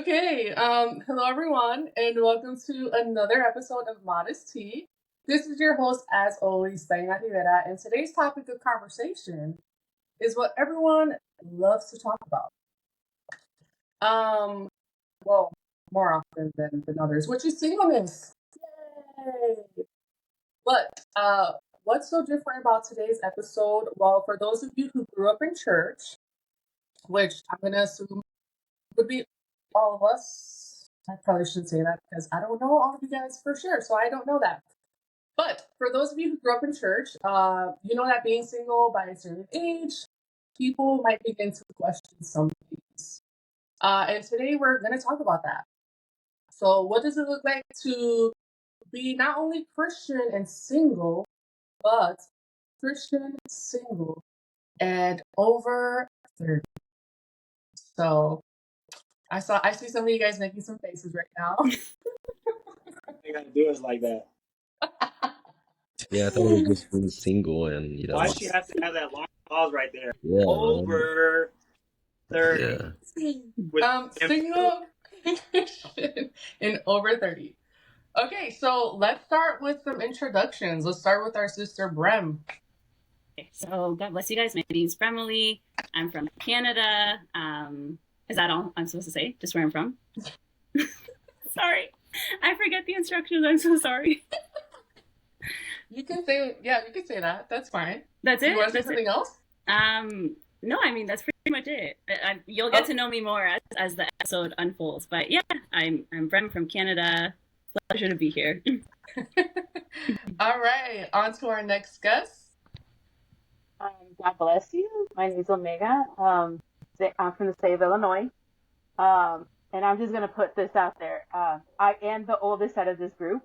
Okay, hello everyone, and welcome to another episode of Modest Tea. This is your host, as always, Diana Rivera, and today's topic of conversation is what everyone loves to talk about. Um, well, more often than others, which is singleness. Yay! But what's so different about today's episode? Well, for those of you who grew up in church, which I'm gonna assume would be all of us. I probably shouldn't say that because I don't know all of you guys for sure, so I don't know that. But for those of you who grew up in church, you know that being single by a certain age, people might begin to question some things. And today we're going to talk about that. So, what does it look like to be not only Christian and single, but Christian, single, and over 30? So, I see some of you guys making some faces right now. You gotta do us like that. Yeah, I thought it was just being single and Why she have to have that long pause right there? Yeah. Over 30. Yeah. Single and over 30. Okay, so let's start with some introductions. Let's start with our sister Brem. Okay, so God bless you guys. My name's Bremely. I'm from Canada. Is that all I'm supposed to say? Just where I'm from? Sorry. I forget the instructions. I'm so sorry. You can say that. That's fine. That's it? You want to say something else? No, I mean, that's pretty much it. You'll get to know me more as the episode unfolds. But yeah, I'm Brem from Canada. Pleasure to be here. All right, on to our next guest. God bless you. My name is Omega. I'm from the state of Illinois. And I'm just going to put this out there. I am the oldest out of this group.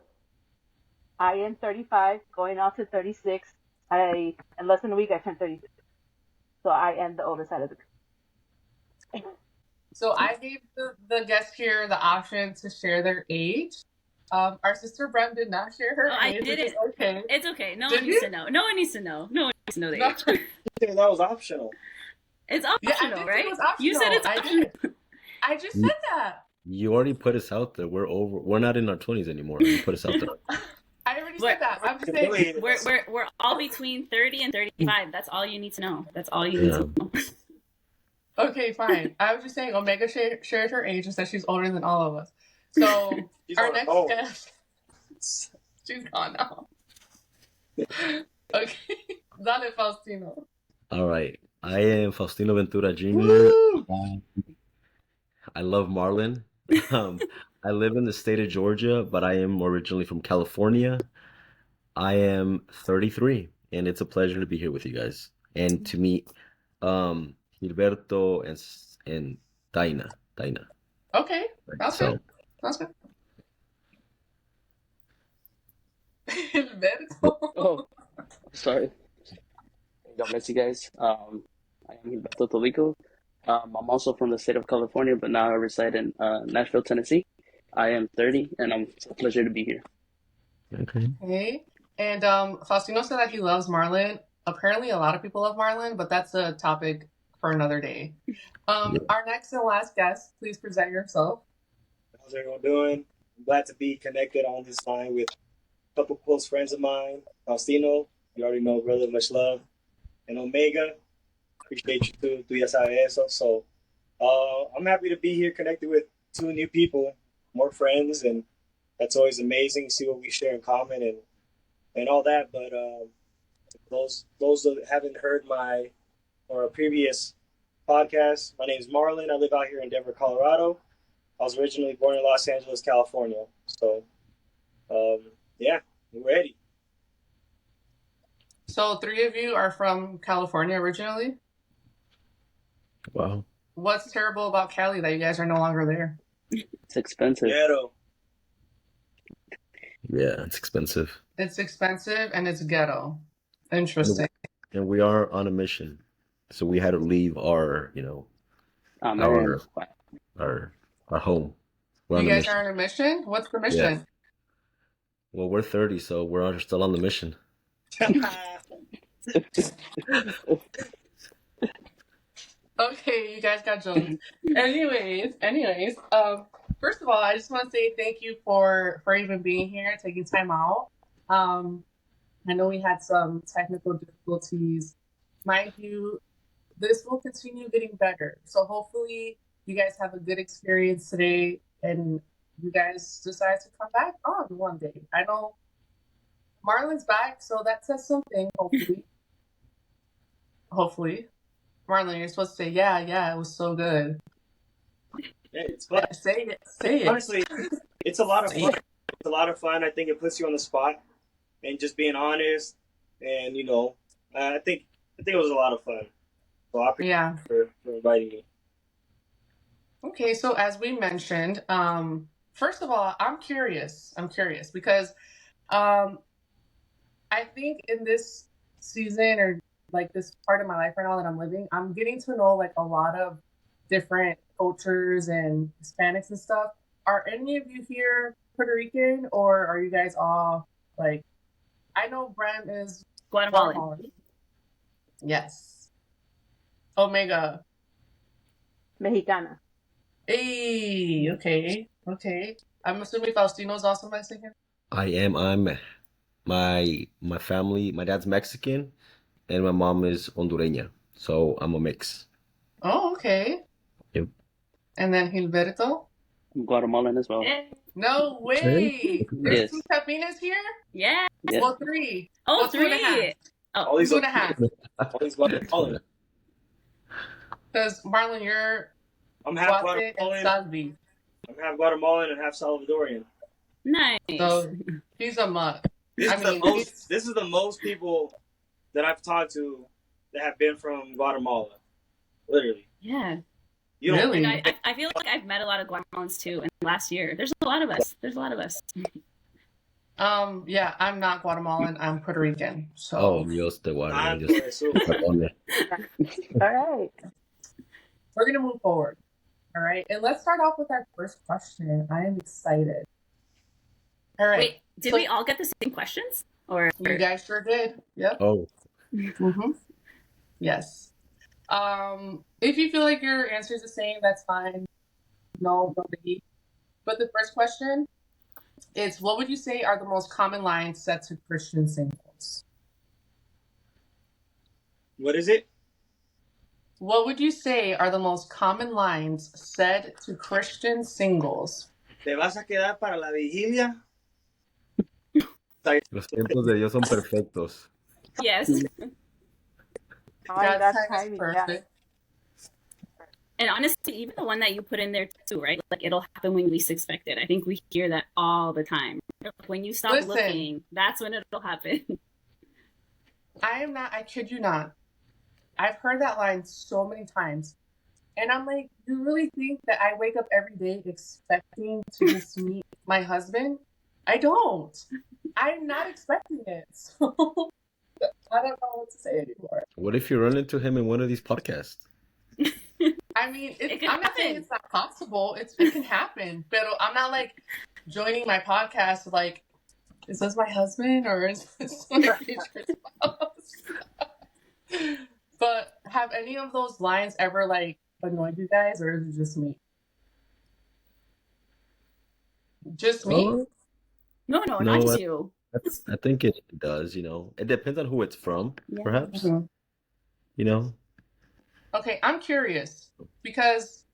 I am 35, going on to 36. In less than a week, I turned 36. So I am the oldest out of the group. So I gave the guest here the option to share their age. Our sister Brem did not share her age. I did it. Okay. It's okay. No one needs to know. No one needs to know. No one needs to know the age. That was optional. It's optional, right? It was optional. You said it's optional. I just said that. You already put us out there. We're not in our 20s anymore. You put us out there. I already said that. I'm just saying. We're all between 30 and 35. That's all you need to know. That's all you need to know. Okay, fine. I was just saying Omega shared her age and said she's older than all of us. So our next guest, she's gone now. Okay, dale Faustino. All right. I am Faustino Ventura Jr. I love Marlon. I live in the state of Georgia, but I am originally from California. I am 33, and it's a pleasure to be here with you guys and to meet Gilberto and Daina. Okay, that's good. That's good. Gilberto. Oh, sorry. God bless you guys. I am Gilberto Tolico. I'm also from the state of California, but now I reside in Nashville, Tennessee. I am 30, and it's a pleasure to be here. Okay. And Faustino said that he loves Marlon. Apparently, a lot of people love Marlon, but that's a topic for another day. Our next and last guest, please present yourself. How's everyone doing? I'm glad to be connected on this line with a couple close friends of mine. Faustino, you already know, brother, much love. And Omega, appreciate you too. Tú ya sabes eso. So I'm happy to be here connected with two new people, more friends, and that's always amazing. See what we share in common and all that. But those that haven't heard my or a previous podcast, my name is Marlon. I live out here in Denver, Colorado. I was originally born in Los Angeles, California. So, yeah, we're ready. So 3 of you are from California originally? Wow. What's terrible about Cali that you guys are no longer there? It's expensive. Ghetto. Yeah, it's expensive. It's expensive and it's ghetto. Interesting. And we are on a mission. So we had to leave our, our home. We're you guys are on a mission? What's the mission? Yeah. Well, we're 30, so we're still on the mission. Okay, you guys got jokes. anyways, first of all, I just want to say thank you for even being here, taking time out. Um, I know we had some technical difficulties. Mind you, this will continue getting better. So hopefully you guys have a good experience today and you guys decide to come back on one day. I know Marlon's back, so that says something, hopefully. Hopefully. Marlon, you're supposed to say, yeah, it was so good. Yeah, it's fun. Say it. Honestly, it's a lot of fun. It's a lot of fun. I think it puts you on the spot, and just being honest, and I think it was a lot of fun. So I appreciate you for inviting me. Okay, so as we mentioned, first of all, I'm curious because I think in this season or like this part of my life right now that I'm living, I'm getting to know like a lot of different cultures and Hispanics and stuff. Are any of you here Puerto Rican or are you guys all like, I know Brem is Guatemalan. Yes. Omega. Mexicana. Hey, okay. I'm assuming Faustino's also Mexican. I'm my family, my dad's Mexican and my mom is Hondureña. So I'm a mix. Oh, okay. Yep. And then Gilberto? Guatemalan as well. No way! There's Yes. two Capinas here? Yeah. Yeah. Well, three. Oh, Well, 2.5. three. All these Two and a half. all these Guatemalan. Because Marlon, you're I'm half Guate and Guatemalan. Salvi. I'm half Guatemalan and half Salvadorian. Nice. So he's a mutt. This I is mean, this is the most people that I've talked to that have been from Guatemala. Literally. Yeah. You don't Really? And I feel like I've met a lot of Guatemalans too in the last year. There's a lot of us. Yeah, I'm not Guatemalan. I'm Puerto Rican. So Oh, Dios te guarde. Ah, Dios eso. te perdone. All right. we're gonna move forward. All right, and let's start off with our first question. I am excited. All right. Wait, did So- we all get the same questions? Or You guys sure did. Yep. Oh, Mm-hmm. Yes. If you feel like your answer is the same, that's fine. No biggie. But the first question is, what would you say are the most common lines said to Christian singles? What is it? What would you say are the most common lines said to Christian singles? ¿Te vas a quedar para la vigilia? los tiempos de Dios son perfectos. yes. God's That's time is timing. perfect. And honestly, even the one that you put in there too, right? Like it'll happen when you least expect it. I think we hear that all the time. When you stop Listen. looking, that's when it'll happen. I kid you not. I've heard that line so many times. And I'm like, you really think that I wake up every day expecting to just meet my husband? I don't. I'm not expecting it. So I don't know what to say anymore. What if you run into him in one of these podcasts? I mean, It can I'm not saying happen. it's not possible. It can happen. But I'm not like joining my podcast like, is this my husband or is this my future spouse? But have any of those lines ever like annoyed you guys or is it just me? Just me? Oh, No, No, not just I- you. I think it does, It depends on who it's from, Yeah. perhaps. Mhm. Okay, I'm curious because,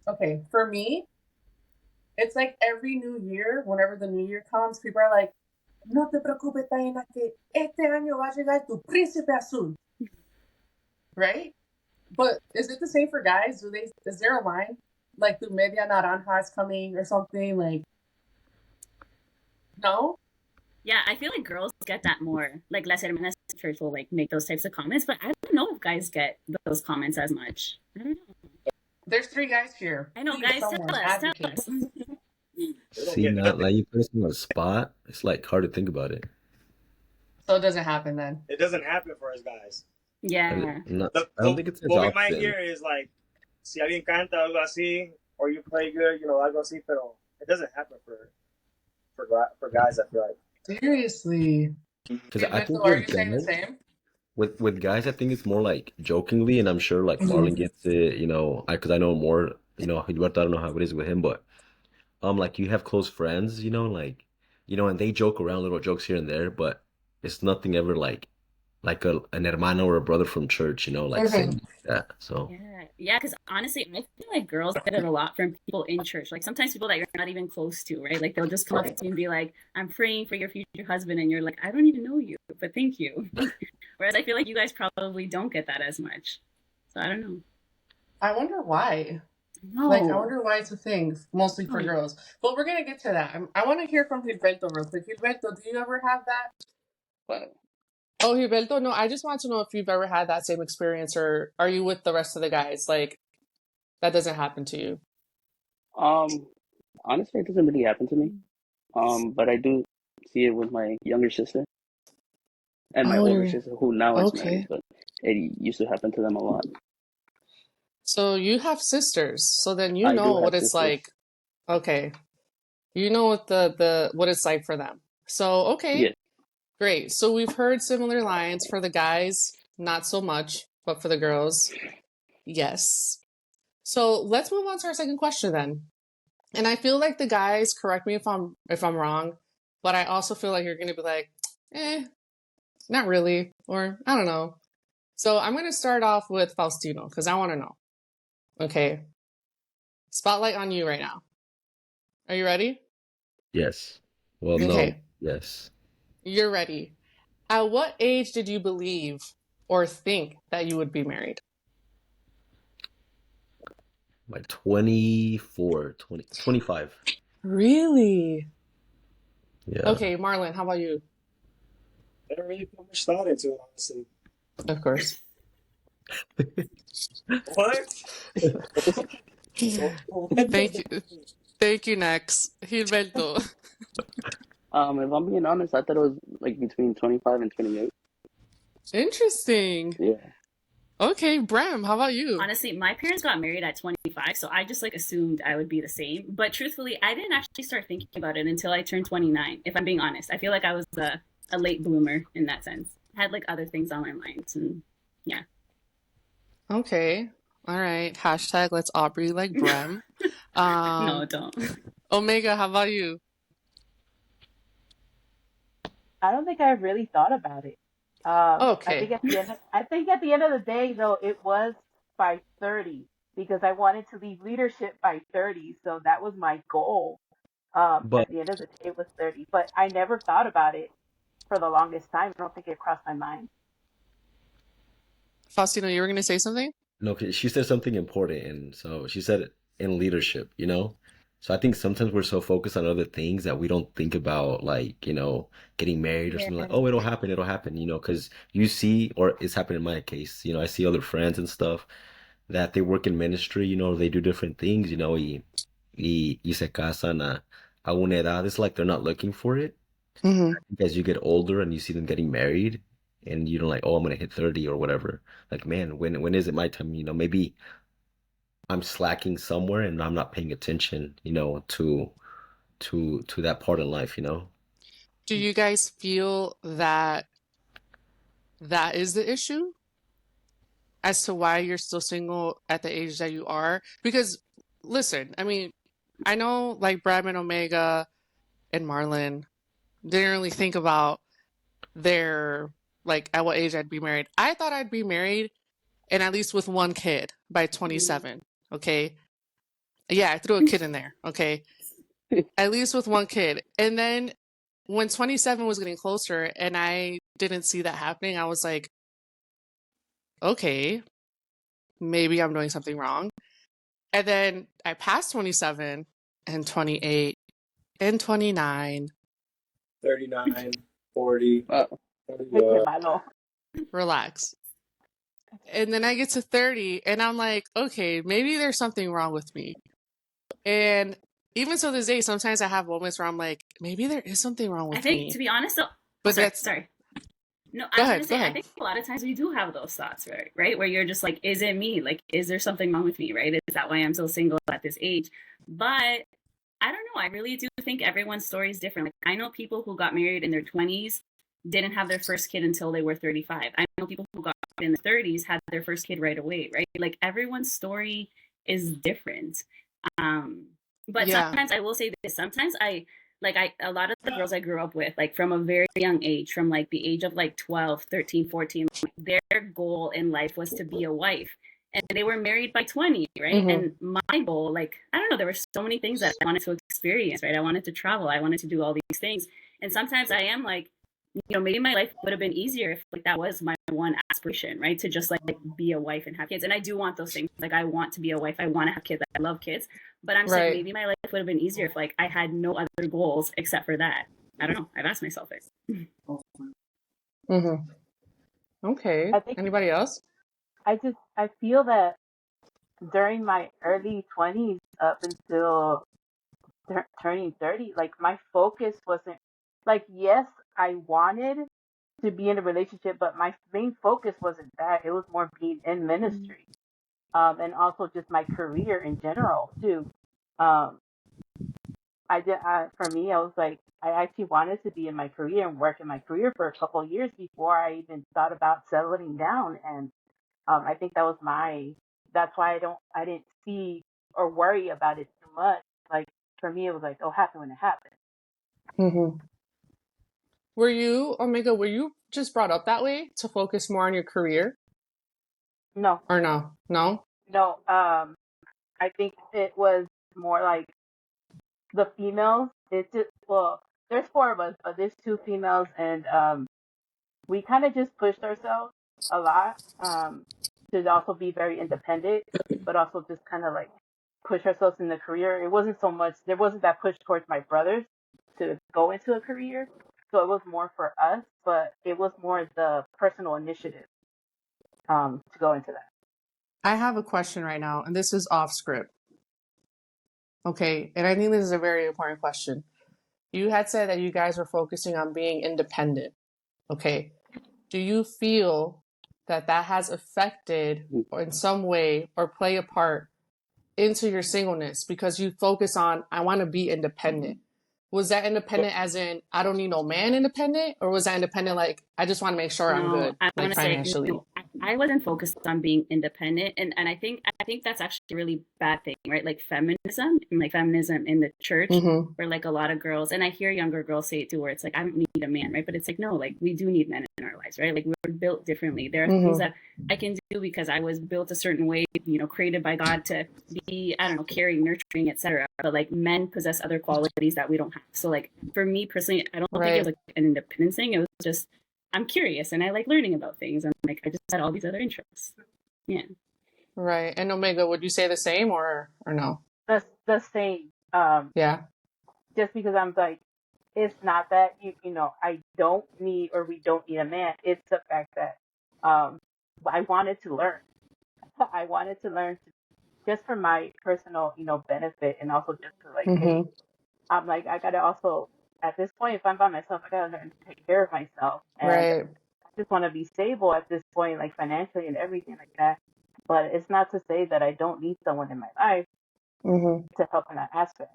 okay, for me, it's like every new year, whenever the new year comes, people are like, no te preocupes, Taina, que este año va a llegar tu príncipe azul. Right? But is it the same for guys? Is there a line? Like the media naranja is coming or something? Like, no? Yeah, I feel like girls get that more. Like las hermanas in church will like make those types of comments, but I don't know if guys get those comments as much. I don't know. There's 3 guys here. I know, Please, guys, someone tell advocate. us. They don't See, get not nothing. like you put us on the spot. It's like hard to think about it. So it doesn't happen then. It doesn't happen for us guys. Yeah. I don't think it's as what we might often. hear is like, si alguien canta algo así, or you play good, algo así, pero it doesn't happen for guys, I feel like. Seriously. Because I think Are you're you saying the jealous. same? with guys, I think it's more like jokingly, and I'm sure like Mhm. Marlon gets it, because I know more, Gilberto, I don't know how it is with him, but like you have close friends, and they joke around little jokes here and there, but it's nothing ever like an hermano or a brother from church, like Mhm. saying that. So Yeah, because honestly, I feel like girls get it a lot from people in church. Like sometimes people that you're not even close to, right? Like they'll just come up to you and be like, "I'm praying for your future husband," and you're like, "I don't even know you, but thank you." Whereas I feel like you guys probably don't get that as much. So I don't know. I wonder why. Like, I No. wonder why it's a thing, mostly for Oh, girls. But we're gonna get to that. I want to hear from Gilberto real quick. Gilberto, do you ever have that? But Oh, Gilberto, no. I just want to know if you've ever had that same experience, or are you with the rest of the guys? Like, that doesn't happen to you. um, honestly, it doesn't really happen to me. But I do see it with my younger sister and my Oh, older you're sister, who now is married, okay. but it used to happen to them a lot. So you have sisters. So then you I do know what have it's sisters. like. Okay, you know what the what it's like for them. So okay, Yes. great. So we've heard similar lines for the guys, not so much, but for the girls, yes. So let's move on to our second question then. And I feel like the guys, correct me if I'm wrong, but I also feel like you're gonna be like, not really, or I don't know. So I'm gonna start off with Faustino because I want to know. Okay, spotlight on you right now. Are you ready? yes. Well, no, Okay, yes. you're ready. At what age did you believe or think that you would be married? Like 24, 20, 25. Really? Yeah. Okay, Marlon, how about you? I don't really put much thought into it, honestly. Of course. What? What? Thank you. Thank you, next. Gilberto. If I'm being honest, I thought it was like between 25 and 28. Interesting. Yeah. Okay, Bram, how about you? honestly, my parents got married at 25, so I just like assumed I would be the same. But truthfully, I didn't actually start thinking about it until I turned 29. If I'm being honest, I feel like I was a late bloomer in that sense. I had like other things on my mind, and yeah. Okay. All right. Hashtag let's Aubrey like Brem. No, Um, don't. Omega, how about you? I don't think I really thought about it. I Okay. think at the end of the day, though, it was by 30 because I wanted to leave leadership by 30, so that was my goal. But At the end of the day, it was 30, but I never thought about it for the longest time. I don't think it crossed my mind. Faustino, you were going to say something? no, 'cause she said something important, and so she said in leadership, So I think sometimes we're so focused on other things that we don't think about like, getting married or Yeah. something like, oh, it'll happen, because you see, or it's happened in my case, I see other friends and stuff that they work in ministry, they do different things, y se casan a una edad. It's like they're not looking for it. Mm-hmm. As you get older and you see them getting married and you don't like, oh, I'm gonna hit 30 or whatever. Like, man, when is it my time? Maybe I'm slacking somewhere and I'm not paying attention, to that part of life. Do you guys feel that that is the issue as to why you're still single at the age that you are? Because, listen, I mean, I know like Brad and Omega and Marlon didn't really think about their, like, at what age I'd be married. I thought I'd be married and at least with one kid by 27. Okay. Yeah, I threw a kid in there. Okay. At least with one kid. And then when 27 was getting closer and I didn't see that happening, I was like, okay, maybe I'm doing something wrong. And then I passed 27 and 28 and 29. 39, 40. Uh, Qué malo. Relax. And then I get to 30 and I'm like, okay, maybe there's something wrong with me. And even to this day, sometimes I have moments where I'm like, maybe there is something wrong I with think, me. to be honest, though, But sorry, that's sorry. No, go I was ahead, gonna go say, I ahead. think a lot of times we do have those thoughts, right? Where you're just like, is it me? Like, is there something wrong with me, right? Is that why I'm so single at this age? But I don't know. I really do think everyone's story is different. Like, I know people who got married in their 20s didn't have their first kid until they were 35. I know people who got in their 30s had their first kid right away, right? Like everyone's story is different. Um, but Yeah. sometimes I will say this, sometimes a lot of the girls I grew up with, like from a very young age, from like the age of like 12, 13, 14, their goal in life was to be a wife. And they were married by 20, right? Mhm. And my goal, like, I don't know, there were so many things that I wanted to experience, right? I wanted to travel, I wanted to do all these things. And sometimes I am like, maybe my life would have been easier if like that was my one aspiration, right? To just like be a wife and have kids. And I do want those things. Like I want to be a wife. I want to have kids. I love kids. But I'm saying maybe my life would have been easier if like I had no other goals except for that. I don't know. I've asked myself it. Mhm. Okay. I think Anybody else? I feel that during my early 20s up until turning 30, like my focus wasn't like, yes, I wanted to be in a relationship, but my main focus wasn't that. It was more being in ministry, and also just my career in general too. Um, for me, I was like, I actually wanted to be in my career and work in my career for a couple of years before I even thought about settling down. And I think that's why I didn't see or worry about it too much. Like for me, it was like, oh, happen when it happened. Mhm. Were you, Omega, were you just brought up that way to focus more on your career? No, Or no? No? no. I think it was more like the females. It's just, well, there's four of us, but there's two females, and we kind of just pushed ourselves a lot, to also be very independent, but also just kind of like push ourselves in the career. It wasn't so much, there wasn't that push towards my brothers to go into a career. So it was more for us, but it was more the personal initiative, to go into that. I have a question right now, and this is off script. Okay. And I think this is a very important question. You had said that you guys were focusing on being independent. Okay. Do you feel that that has affected in some way or play a part into your singleness because you focus on, I want to be independent? Was that independent as in, I don't need no man independent? Or was that independent like, I just want to make sure I'm No, good, I like want to say financially? no. I wasn't focused on being independent, and I think that's actually a really bad thing, right? Like feminism and like feminism in the church, Mm-hmm. where like a lot of girls, and I hear younger girls say it too, where it's like I don't need a man, right? But it's like no, like we do need men in our lives, right? Like we're built differently. There are things Mm-hmm. that I can do because I was built a certain way, created by God to be, I don't know, caring, nurturing, etc. But like men possess other qualities that we don't have. So like for me personally, I don't think it Right. was like an independence thing. It was just I'm curious and I like learning about things, and like I just had all these other interests. Yeah. Right. And Omega, would you say the same or no? That's the same. Yeah. Just because I'm like, it's not that I don't need or we don't need a man. It's the fact that I wanted to learn. I wanted to learn just for my personal, benefit, and also just to like, hey, Mm-hmm. I'm like, I gotta also at this point, if I'm by myself, I gotta learn to take care of myself, and Right. I just want to be stable at this point, like financially and everything like that. But it's not to say that I don't need someone in my life Mm-hmm. to help in that aspect.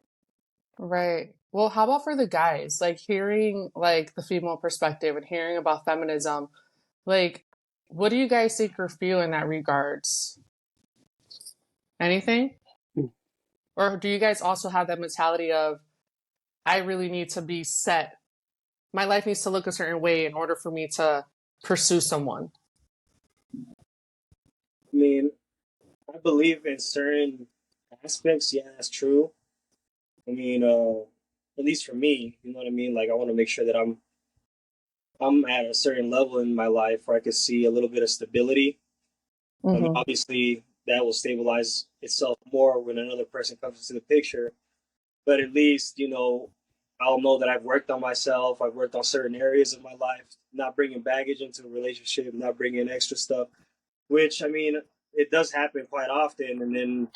Right. Well, how about for the guys? Like hearing like the female perspective and hearing about feminism, like what do you guys think or feel in that regards? Anything? Or do you guys also have that mentality of I really need to be set? My life needs to look a certain way in order for me to pursue someone. I mean, I believe in certain aspects, yeah, that's true. I mean, at least for me, you know what I mean? Like I want to make sure that I'm at a certain level in my life where I can see a little bit of stability. I mean, Mm-hmm. obviously that will stabilize itself more when another person comes into the picture. But at least, I'll know that I've worked on myself. I've worked on certain areas of my life, not bringing baggage into a relationship, not bringing extra stuff, which, I mean, it does happen quite often. And then,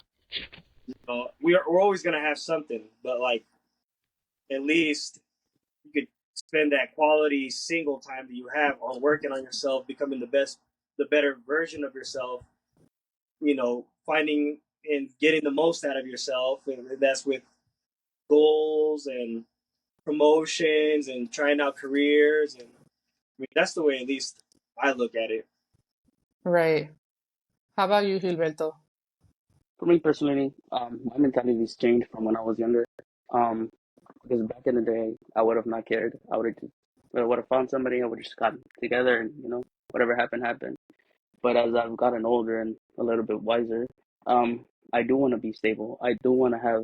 we're always going to have something, but like, at least you could spend that quality single time that you have on working on yourself, becoming the better version of yourself, finding and getting the most out of yourself. And that's with goals and promotions and trying out careers and mean, that's the way at least I look at it. Right. How about you, Gilberto? For me personally, my mentality's changed from when I was younger. Um, because back in the day, I would have not cared. I would have found somebody. I would have just gotten together, and whatever happened, happened. But as I've gotten older and a little bit wiser, I do want to be stable. I do want to have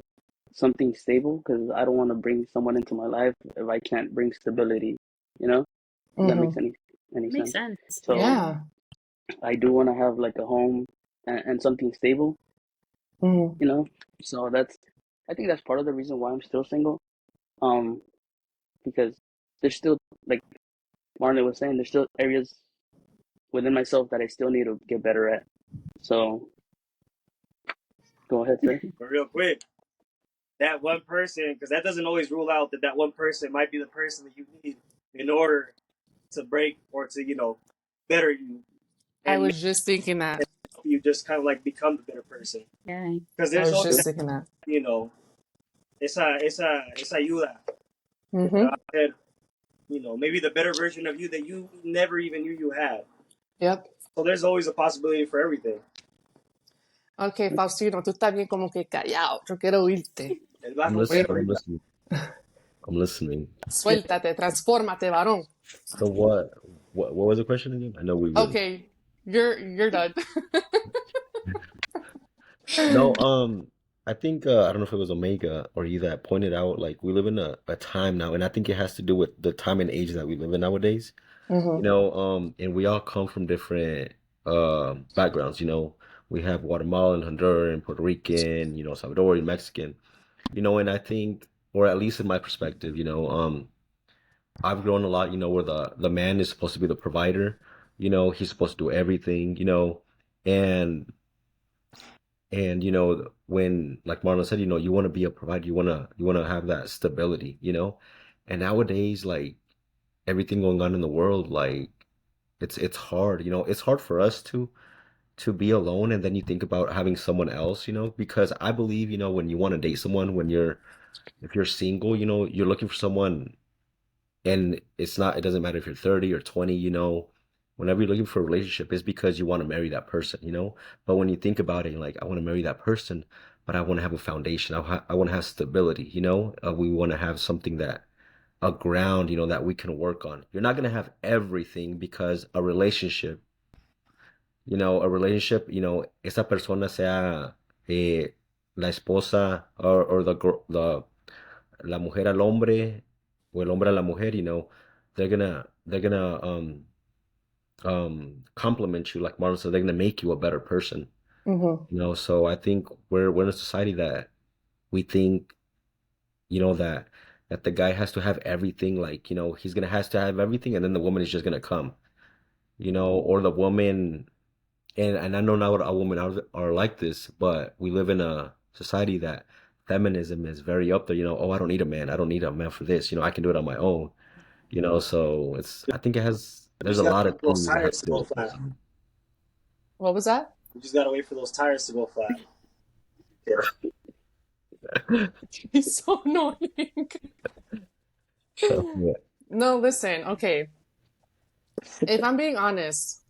something stable because I don't want to bring someone into my life if I can't bring stability. You know, if that makes Mm-hmm. any Makes sense. sense. So Yeah. I do want to have like a home and something stable. Mm-hmm. You know, so I think that's part of the reason why I'm still single. Um, because there's still, like Marlon was saying, there's still areas within myself that I still need to get better at. So go ahead, sir. But real quick, that one person, because that doesn't always rule out that that one person might be the person that you need in order to break or to, better you I and was just thinking that. help you just kind of like become the better person. Yeah. Because I there's was always just that, thinking that. esa ayuda. Mm-hmm. God said, maybe the better version of you that you never even knew you had. Yep. So there's always a possibility for everything. Ok, Faustino, tú estás bien como que callado. Yo quiero oírte. El bajo I'm listening. puede- I'm listening. I'm listening. Suéltate, transfórmate, varón. So what was the question again? I know we went. Okay, you're done. No, I think I don't know if it was Omega or you that pointed out like we live in a time now, and I think it has to do with the time and age that we live in nowadays. Mm-hmm. And we all come from different backgrounds. We have Guatemalan, Honduran, Puerto Rican, Salvadorian, Mexican. And I think, or at least in my perspective, I've grown a lot. Where the man is supposed to be the provider. He's supposed to do everything. And when like Marlon said, you want to be a provider, you want to have that stability. And nowadays, like everything going on in the world, like it's hard. It's hard for us to be alone, and then you think about having someone else. Because I believe, when you want to date someone, if you're single, you're looking for someone, and it doesn't matter if you're 30 or 20. Whenever you're looking for a relationship, it's because you want to marry that person. But when you think about it, you're like, I want to marry that person, but I want to have a foundation. I want to have stability. We want to have something a ground, that we can work on. You're not going to have everything because esa persona sea la esposa or la mujer al hombre o el hombre a la mujer, they're gonna compliment you, like Marlon said, they're gonna make you a better person. Mm-hmm. So I think we're in a society that we think, that the guy has to have everything, like, he's gonna has to have everything, and then the woman is just gonna come, or the woman, and I know not all women are like this, but we live in a society that feminism is very up there. Oh, I don't need a man. I don't need a man for this. I can do it on my own. So I think You there's just a got lot to of wait for those things that have tires to to do go with flat. this. What was that? You just got to wait for those tires to go flat. He's so annoying. So, yeah. No, listen. Okay, if I'm being honest,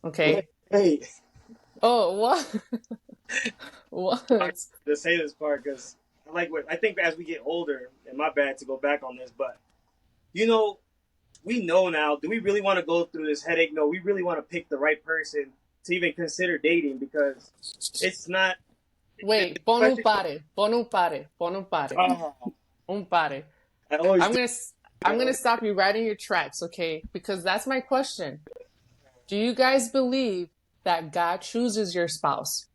okay. Hey, Oh, what? What? to say this part because I think as we get older, and my bad to go back on this, but we know now. Do we really want to go through this headache? No, we really want to pick the right person to even consider dating because it's not. Wait, pon un pare, pon un pare, pon un pare, un pare. I always I'm gonna stop you right in your tracks, okay? Because that's my question. Do you guys believe that God chooses your spouse,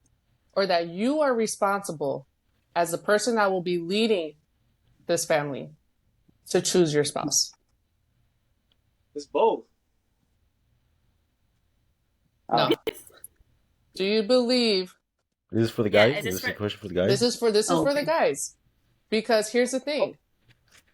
or that you are responsible as the person that will be leading this family to choose your spouse? It's both. No. Do you believe This is for the Yeah, guys? is this Is this a for- question for the guys? this is for Oh, the okay. guys? Because here's the thing: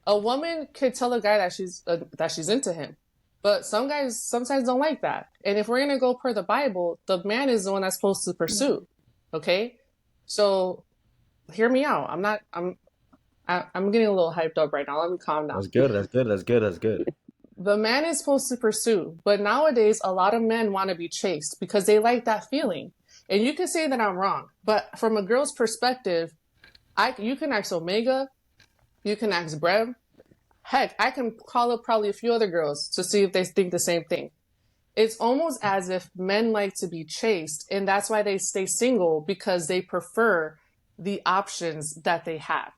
a woman could tell a guy that she's into him, but some guys sometimes don't like that. And if we're gonna go per the Bible, the man is the one that's supposed to pursue. Okay, so hear me out. I'm getting a little hyped up right now. Let me calm down. That's good. That's good. That's good. That's good. the man is supposed to pursue, but nowadays a lot of men want to be chased because they like that feeling. And you can say that I'm wrong, but from a girl's perspective, you can ask Omega, you can ask Brem. Heck, I can call up probably a few other girls to see if they think the same thing. It's almost as if men like to be chased, and that's why they stay single, because they prefer the options that they have.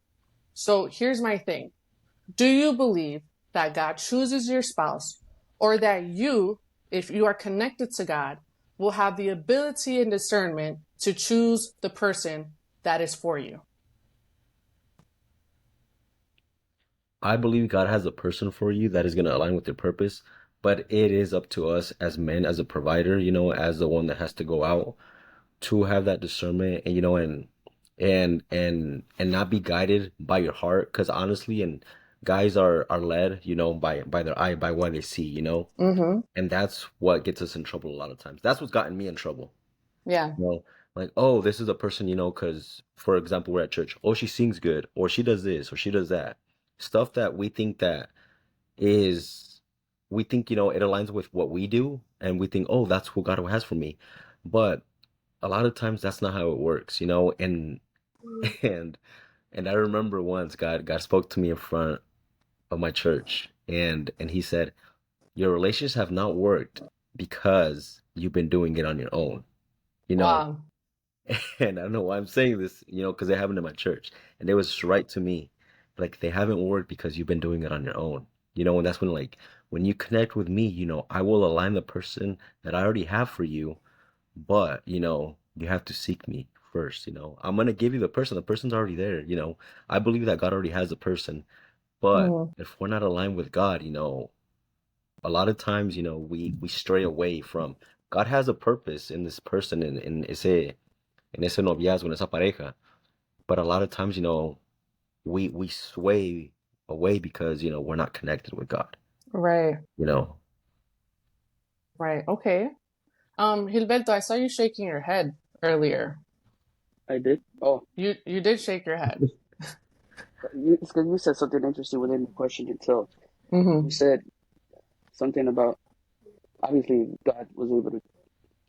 So here's my thing. Do you believe that God chooses your spouse, or that you, if you are connected to God, will have the ability and discernment to choose the person that is for you? I believe God has a person for you that is going to align with your purpose, but it is up to us as men, as a provider, as the one that has to go out to have that discernment, and and not be guided by your heart, because honestly, and guys are led, by their eye, by what they see, Mm-hmm. and that's what gets us in trouble a lot of times. That's what's gotten me in trouble. Yeah. Like, oh, this is a person, because, for example, we're at church. Oh, she sings good, or she does this, or she does that. Stuff that we think is, it aligns with what we do, and we think, oh, that's what God has for me. But a lot of times that's not how it works, and and I remember once God spoke to me in front of my church, and he said, your relationships have not worked because you've been doing it on your own. You know, Wow. and I don't know why I'm saying this, because it happened in my church, and it was right to me. Like, they haven't worked because you've been doing it on your own. And that's when, like, when you connect with me, I will align the person that I already have for you, but you have to seek me first. I'm gonna give you the person. The person's already there. I believe that God already has a person, but Mm-hmm. if we're not aligned with God, a lot of times, we stray away from God. Has a purpose in this person, en ese noviazgo, en esa pareja. But a lot of times, we sway away because, we're not connected with God, Right. you know. Right. Okay. Gilberto, I saw you shaking your head earlier. I did. Oh, You did shake your head. it's because you said something interesting within the question itself. Mm-hmm. You said something about obviously God was able to.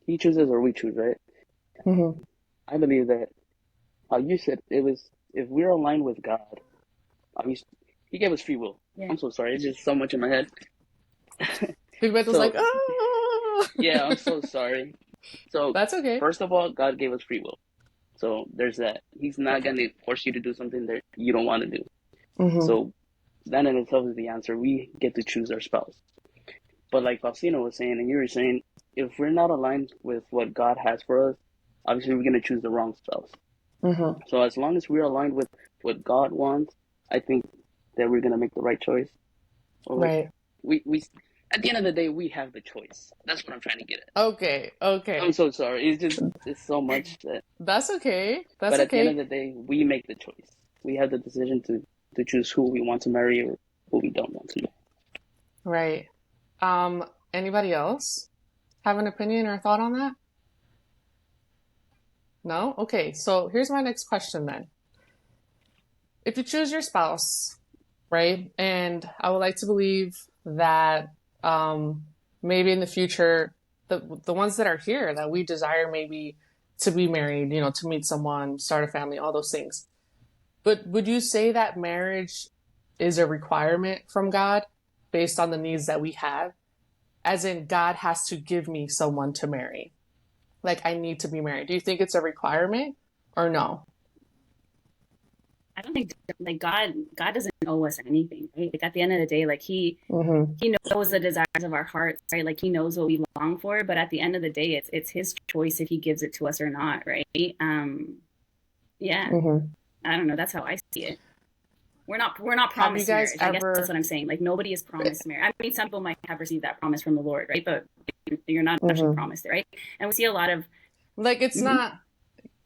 He chooses or we choose, right? Mm-hmm. I believe that how you said it was if we're aligned with God, obviously He gave us free will. Yeah. I'm so sorry. It's just so much in my head. Gilberto's So like, ah. yeah, I'm so sorry. So That's okay. first of all, God gave us free will. So there's that. He's not gonna force you to do something that you don't want to do. Mm-hmm. So that in itself is the answer. We get to choose our spouse. But like Faustino was saying, and you were saying, if we're not aligned with what God has for us, obviously we're gonna choose the wrong spouse. Mm-hmm. So as long as we're aligned with what God wants, I think that we're gonna make the right choice. Or like Right. we at the end of the day, we have the choice. That's what I'm trying to get at. Okay. Okay. I'm so sorry. It's so much that. That's okay. That's But at the end of okay. the day, we make the choice. We have the decision to choose who we want to marry or who we don't want to marry. Right. Anybody else have an opinion or a thought on that? No? Okay, so here's my next question then. If you choose your spouse, right, and I would like to believe that maybe in the future, the ones that are here that we desire maybe to be married, to meet someone, start a family, all those things. But would you say that marriage is a requirement from God based on the needs that we have? As in, God has to give me someone to marry. Like, I need to be married. Do you think it's a requirement or no? I don't think like God doesn't owe us anything, right? Like at the end of the day, like he knows the desires of our hearts, right? Like he knows what we long for, but at the end of the day, it's his choice if he gives it to us or not, right? Yeah. I don't know. That's how I see it. We're not promised marriage. I guess that's what I'm saying. Like nobody is promised marriage. I mean, some people might have received that promise from the Lord, right? But you're not actually promised it, right? And we see a lot of like it's not.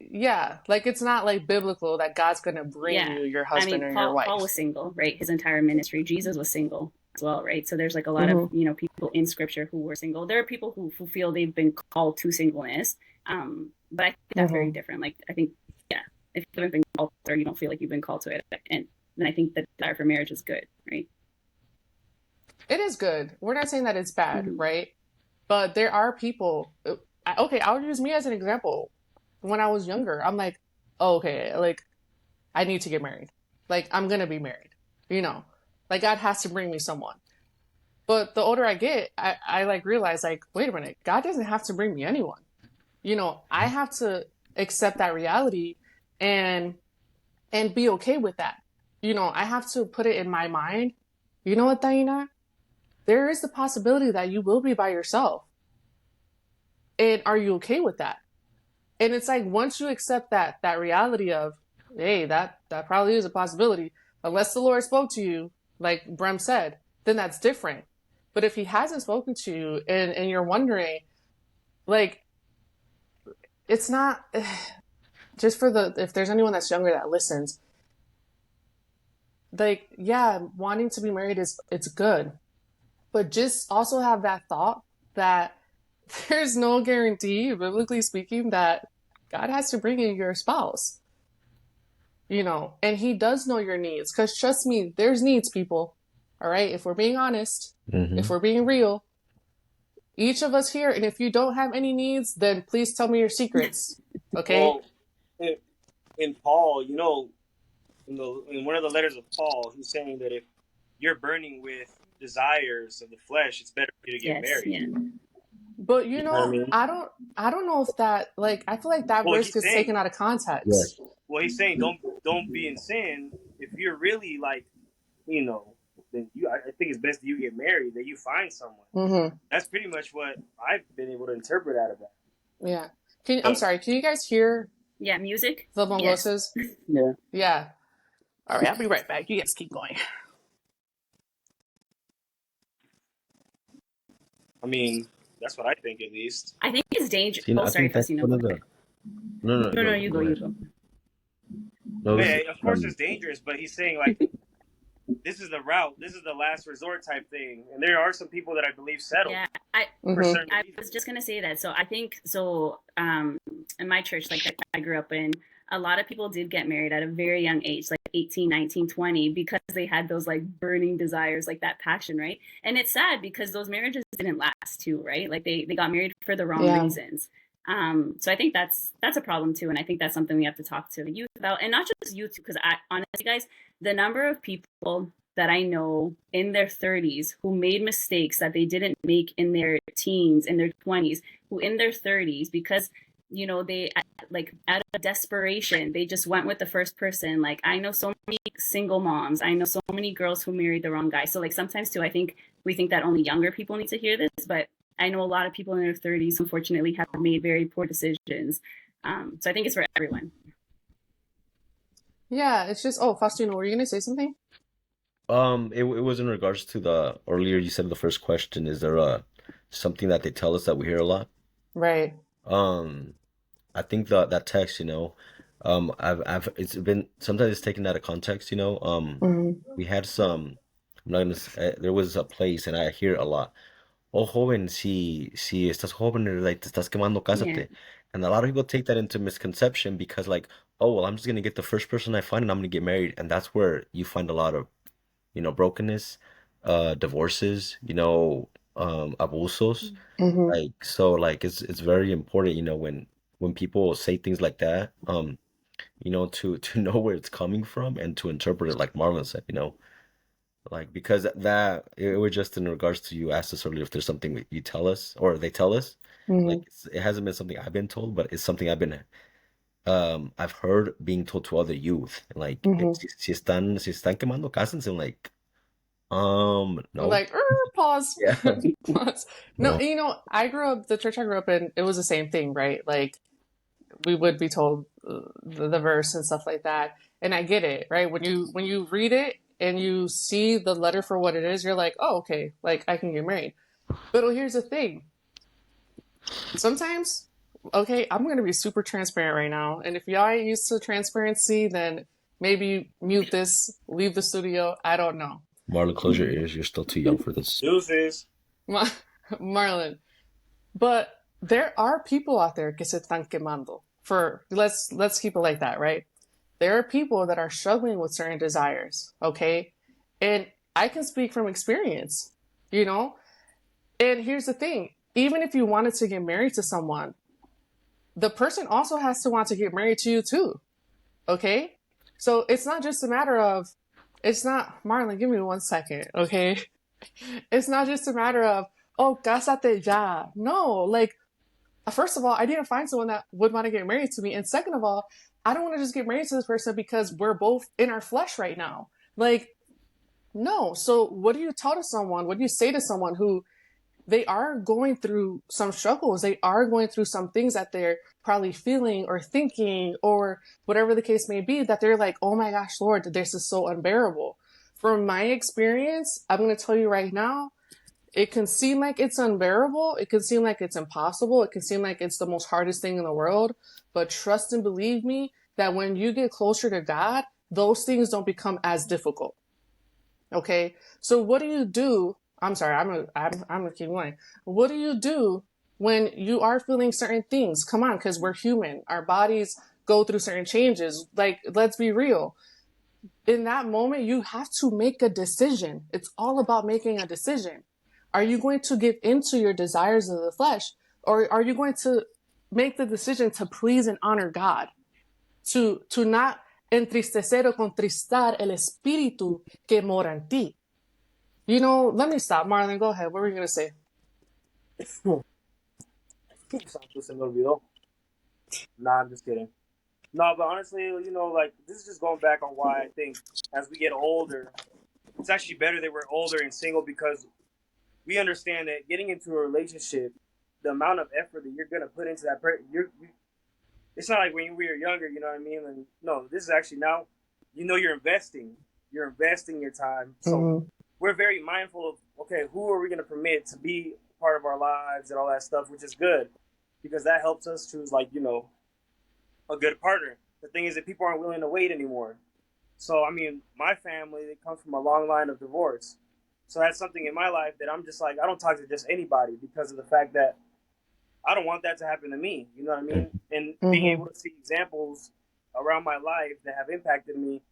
Yeah, like it's not like biblical that God's going to bring you your husband or your wife. Paul was single, right? His entire ministry. Jesus was single as well, right? So there's like a lot of people in Scripture who were single. There are people who feel they've been called to singleness, but I think that's very different. Like I think, if you haven't been called or you don't feel like you've been called to it, and then I think the desire for marriage is good, right? It is good. We're not saying that it's bad, Mhm. right? But there are people. Okay, I'll use me as an example. When I was younger, I'm like, oh, okay, like I need to get married. Like I'm gonna be married. You know, like God has to bring me someone. But the older I get, I like realize like, wait a minute, God doesn't have to bring me anyone. You know, I have to accept that reality and be okay with that. You know, I have to put it in my mind. You know what, Taina? There is the possibility that you will be by yourself. And are you okay with that? And it's like once you accept that reality of, hey, that probably is a possibility, unless the Lord spoke to you, like Brem said, then that's different. But if he hasn't spoken to you and you're wondering, like, it's not just for the if there's anyone that's younger that listens, like, yeah, wanting to be married is it's good. But just also have that thought that there's no guarantee, biblically speaking, that God has to bring in your spouse. You know, and he does know your needs. Because trust me, there's needs, people. All right. If we're being honest, if we're being real, each of us here, and if you don't have any needs, then please tell me your secrets. Okay. Well, in Paul, you know, in one of the letters of Paul, he's saying that if you're burning with desires of the flesh, it's better for you to get Yes, married. yeah. But you You know what I know, mean? I don't know if that like I feel like that Well, verse he's gets saying, taken out of context. Yes. well, he's saying don't be in sin. If you're really like, you know, then I think it's best that you get married, that you find someone. Mm-hmm. That's pretty much what I've been able to interpret out of that. Yeah. I'm sorry, can you guys hear Yeah, music. the Yes. bongoses? Yeah. Yeah. All right, I'll be right back. You guys keep going. I mean, that's what I think, at least. I think it's dangerous. See, Oh, I sorry, think that's Faustino. one Go of the. ahead. No, No, you go go, you ahead. go. No, this Yeah, is, of course it's dangerous, but he's saying like this is the route, this is the last resort type thing, and there are some people that I believe settle Yeah, for Mhm. certain I reasons. was just gonna say that. So I think so. In my church, like that I grew up in, a lot of people did get married at a very young age, like 18, 19, 20, because they had those like burning desires, like that passion, right? And it's sad because those marriages didn't last too, right? Like they got married for the wrong Yeah. reasons. So I think that's a problem too, and I think that's something we have to talk to the youth about, and not just youth, because I honestly, guys, the number of people that I know in their 30s who made mistakes that they didn't make in their teens, in their 20s, who in their 30s, because you know they like out of desperation they just went with the first person. Like I know so many single moms, I know so many girls who married the wrong guy. So like sometimes too, I think we think that only younger people need to hear this, but I know a lot of people in their 30s unfortunately have made very poor decisions. So I think it's for everyone. Yeah, it's just Faustino, were you gonna say something? it was in regards to the earlier you said the first question. Is there something that they tell us that we hear a lot? Right. Um, I think that text, I've it's been sometimes it's taken out of context. Mhm. We had some. I'm not gonna say, there was a place, and I hear it a lot. Oh, joven, si estás joven, like te estás quemando, Yeah. cásate. And a lot of people take that into misconception because, like, oh, well, I'm just gonna get the first person I find and I'm gonna get married, and that's where you find a lot of, brokenness, divorces, abusos. Mhm. Like, so, like, it's very important, when people say things like that, to know where it's coming from and to interpret it, like Marlon said, like, because that it was just in regards to, you asked us earlier if there's something that you tell us or they tell us. Like, Mhm. it hasn't been something I've been told, but it's something I've heard being told to other youth. Like, Mhm. si están quemando, cásense. like, no. Like, pause. Yeah. Pause. No, No. the church I grew up in, it was the same thing, right? Like, we would be told the verse and stuff like that. And I get it, right? When you read it and you see the letter for what it is, you're like, oh, okay, like I can get married. But here's the thing. Sometimes, okay, I'm going to be super transparent right now. And if y'all ain't used to transparency, then maybe mute this, leave the studio. I don't know. Marlon, close your ears. You're still too young for this. Deuces. Marlon. But there are people out there que se están quemando. Let's keep it like that, right? There are people that are struggling with certain desires, okay? And I can speak from experience. you know? And here's the thing, even if you wanted to get married to someone, the person also has to want to get married to you too. Okay? So it's not just a matter of, it's not, Marlon, give me 1 second, okay? It's not just a matter of, oh, cásate ya. No, like, first of all, I didn't find someone that would want to get married to me. And second of all, I don't want to just get married to this person because we're both in our flesh right now. Like, no. So what do you tell to someone? What do you say to someone who they are going through some struggles? They are going through some things that they're probably feeling or thinking or whatever the case may be, that they're like, oh my gosh, Lord, this is so unbearable. From my experience, I'm going to tell you right now, it can seem like it's unbearable. It can seem like it's impossible. It can seem like it's the most hardest thing in the world. But trust and believe me that when you get closer to God, those things don't become as difficult. Okay? So what do you do? I'm sorry, I'm gonna keep going. What do you do when you are feeling certain things? Come on, because we're human. Our bodies go through certain changes. Like, let's be real. In that moment, you have to make a decision. It's all about making a decision. Are you going to give into your desires of the flesh, or are you going to make the decision to please and honor God? To not entristecer o contristar el espíritu que mora en ti. You know, let me stop. Marlon, go ahead. What were you going to say? Santo se me olvidó. Nah, I'm just kidding. No, but honestly, you know, like, this is just going back on why I think as we get older, it's actually better that we're older and single, because we understand that getting into a relationship, the amount of effort that you're going to put into that person, it's not like when we were younger, you know what I mean? And no, this is actually now, you know, you're investing your time. So we're very mindful of, okay, who are we going to permit to be part of our lives and all that stuff, which is good, because that helps us choose, like, you know, a good partner. The thing is that people aren't willing to wait anymore. So, I mean, my family, they come from a long line of divorce. So that's something in my life that I'm just like, I don't talk to just anybody, because of the fact that I don't want that to happen to me. You know what I mean? And being able to see examples around my life that have impacted me,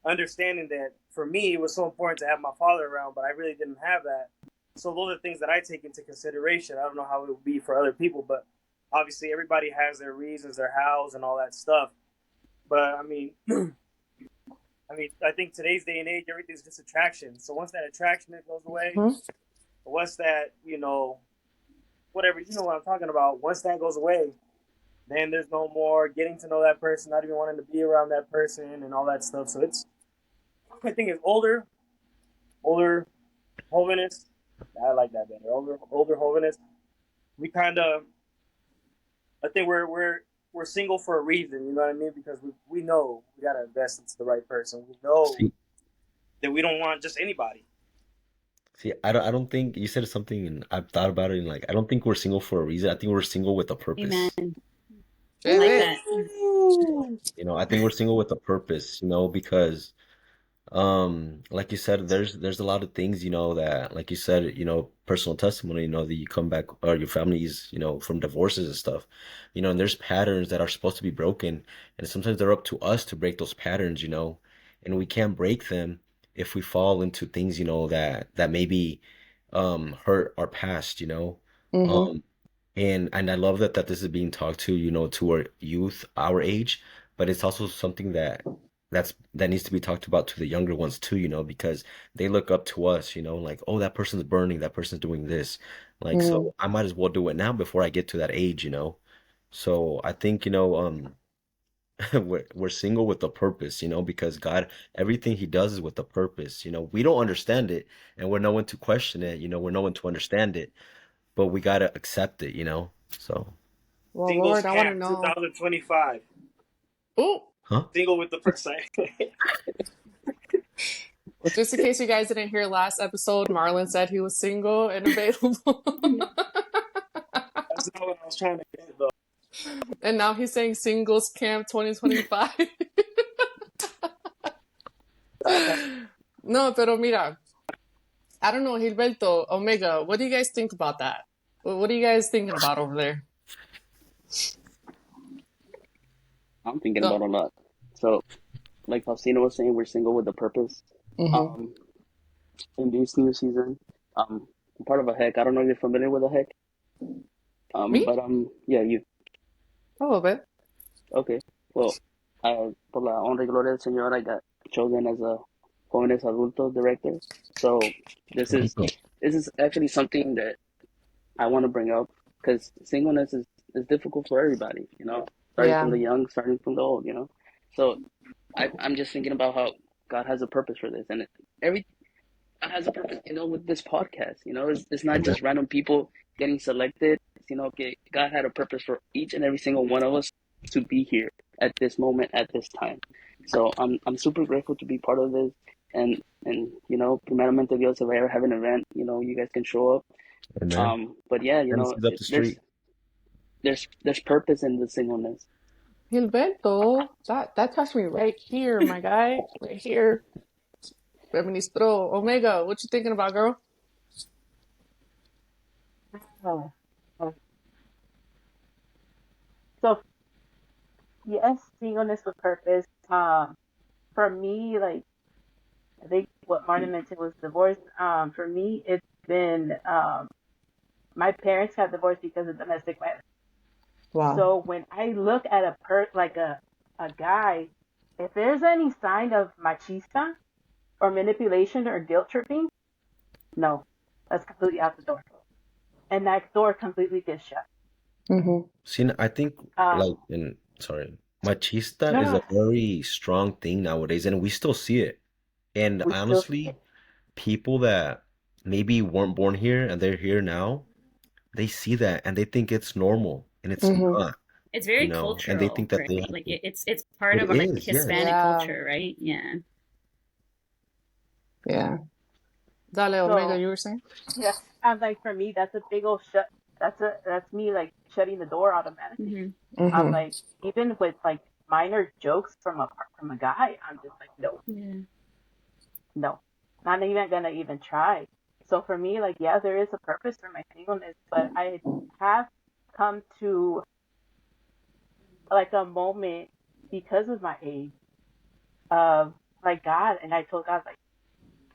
understanding that for me, it was so important to have my father around, but I really didn't have that. So those are things that I take into consideration. I don't know how it would be for other people, but obviously everybody has their reasons, their hows, and all that stuff. But I mean, I think today's day and age, everything's just attraction. So once that attraction goes away, once that, you know, whatever, you know what I'm talking about, once that goes away, then there's no more getting to know that person, not even wanting to be around that person and all that stuff. So I think it's older holiness. I like that better. Older holiness. We kind of, I think we're single for a reason, you know what I mean? Because we know we got to invest into the right person. We know that we don't want just anybody. See, I don't think you said something, and I've thought about it, and like, I don't think we're single for a reason. I think we're single with a purpose. Amen. I like that. You know, I think we're single with a purpose, you know, because like you said, there's a lot of things, you know, that, like you said, you know, personal testimony, you know, that you come back, or your family's, you know, from divorces and stuff, you know, and there's patterns that are supposed to be broken, and sometimes they're up to us to break those patterns, you know, and we can't break them if we fall into things, you know, that maybe hurt our past, you know. Um and I love that this is being talked to, you know, to our youth, our age, but it's also something that needs to be talked about to the younger ones too, you know, because they look up to us, you know, like, oh, that person's burning, that person's doing this. Like, so I might as well do it now before I get to that age, you know. So I think, you know, we're single with a purpose, you know, because God, everything he does is with a purpose. You know, we don't understand it, and we're no one to question it, you know, we're no one to understand it, but we gotta accept it, you know. So, Well, Singles Lord, I want to Camp know. 2025. Oh, huh? Single with the person. well, just in case you guys didn't hear last episode, Marlon said he was single and available. That's not what I was trying to get, though. And now he's saying Singles Camp 2025. No, pero mira, I don't know, Gilberto, Omega, what do you guys think about that? What are you guys thinking about over there? I'm thinking about a lot. So, like Faustino was saying, we're single with a purpose. Mm-hmm. In this new season, I'm part of a heck. I don't know if you're familiar with a heck. Me? But yeah, you. A little bit. Okay. Well, por la honra y gloria del Señor, I got chosen as a jóvenes adultos director. So this is Rico. this is actually something that I want to bring up because singleness is difficult for everybody. Starting Yeah. from the young, starting from the old. So I'm just thinking about how God has a purpose for this, and every God has a purpose. With this podcast. It's not Amen. just random people getting selected. Okay, God had a purpose for each and every single one of us to be here at this moment, at this time. So I'm super grateful to be part of this, and primeramente Dios, if I ever have an event, you guys can show up. Amen. But yeah, Tennessee's up the there's street. there's purpose in the singleness. Gilberto, that touched me right here, my guy. Right here. Feministro. Omega, what you thinking about, girl? Oh, oh. So yes, singleness with purpose. For me, like I think what Martin mentioned was divorce. For me, it's been my parents got divorced because of domestic violence. Wow. So when I look at a guy, if there's any sign of machista or manipulation or guilt tripping, no, that's completely out the door, and that door completely gets shut. Mm-hmm. See, I think Um, like sorry, machista no, is a no, very strong thing nowadays, and we still see it. And we still see honestly, it. people that maybe weren't born here and they're here now, they see that and they think it's normal, and it's Mm-hmm. not, It's very and they cultural, think that right? they have Like to. it's part It of our is, yes. Hispanic Yeah. culture, right? Yeah. Yeah. Dale, Omega, So you were saying? yeah, I'm like for me, that's a big old shut. That's me like shutting the door automatically. Mm-hmm. I'm Mm-hmm. like even with like minor jokes from a guy, I'm just like no, Yeah. no, not even gonna even try. So for me, like yeah, there is a purpose for my singleness, but I have come to like a moment because of my age of like God, and I told God like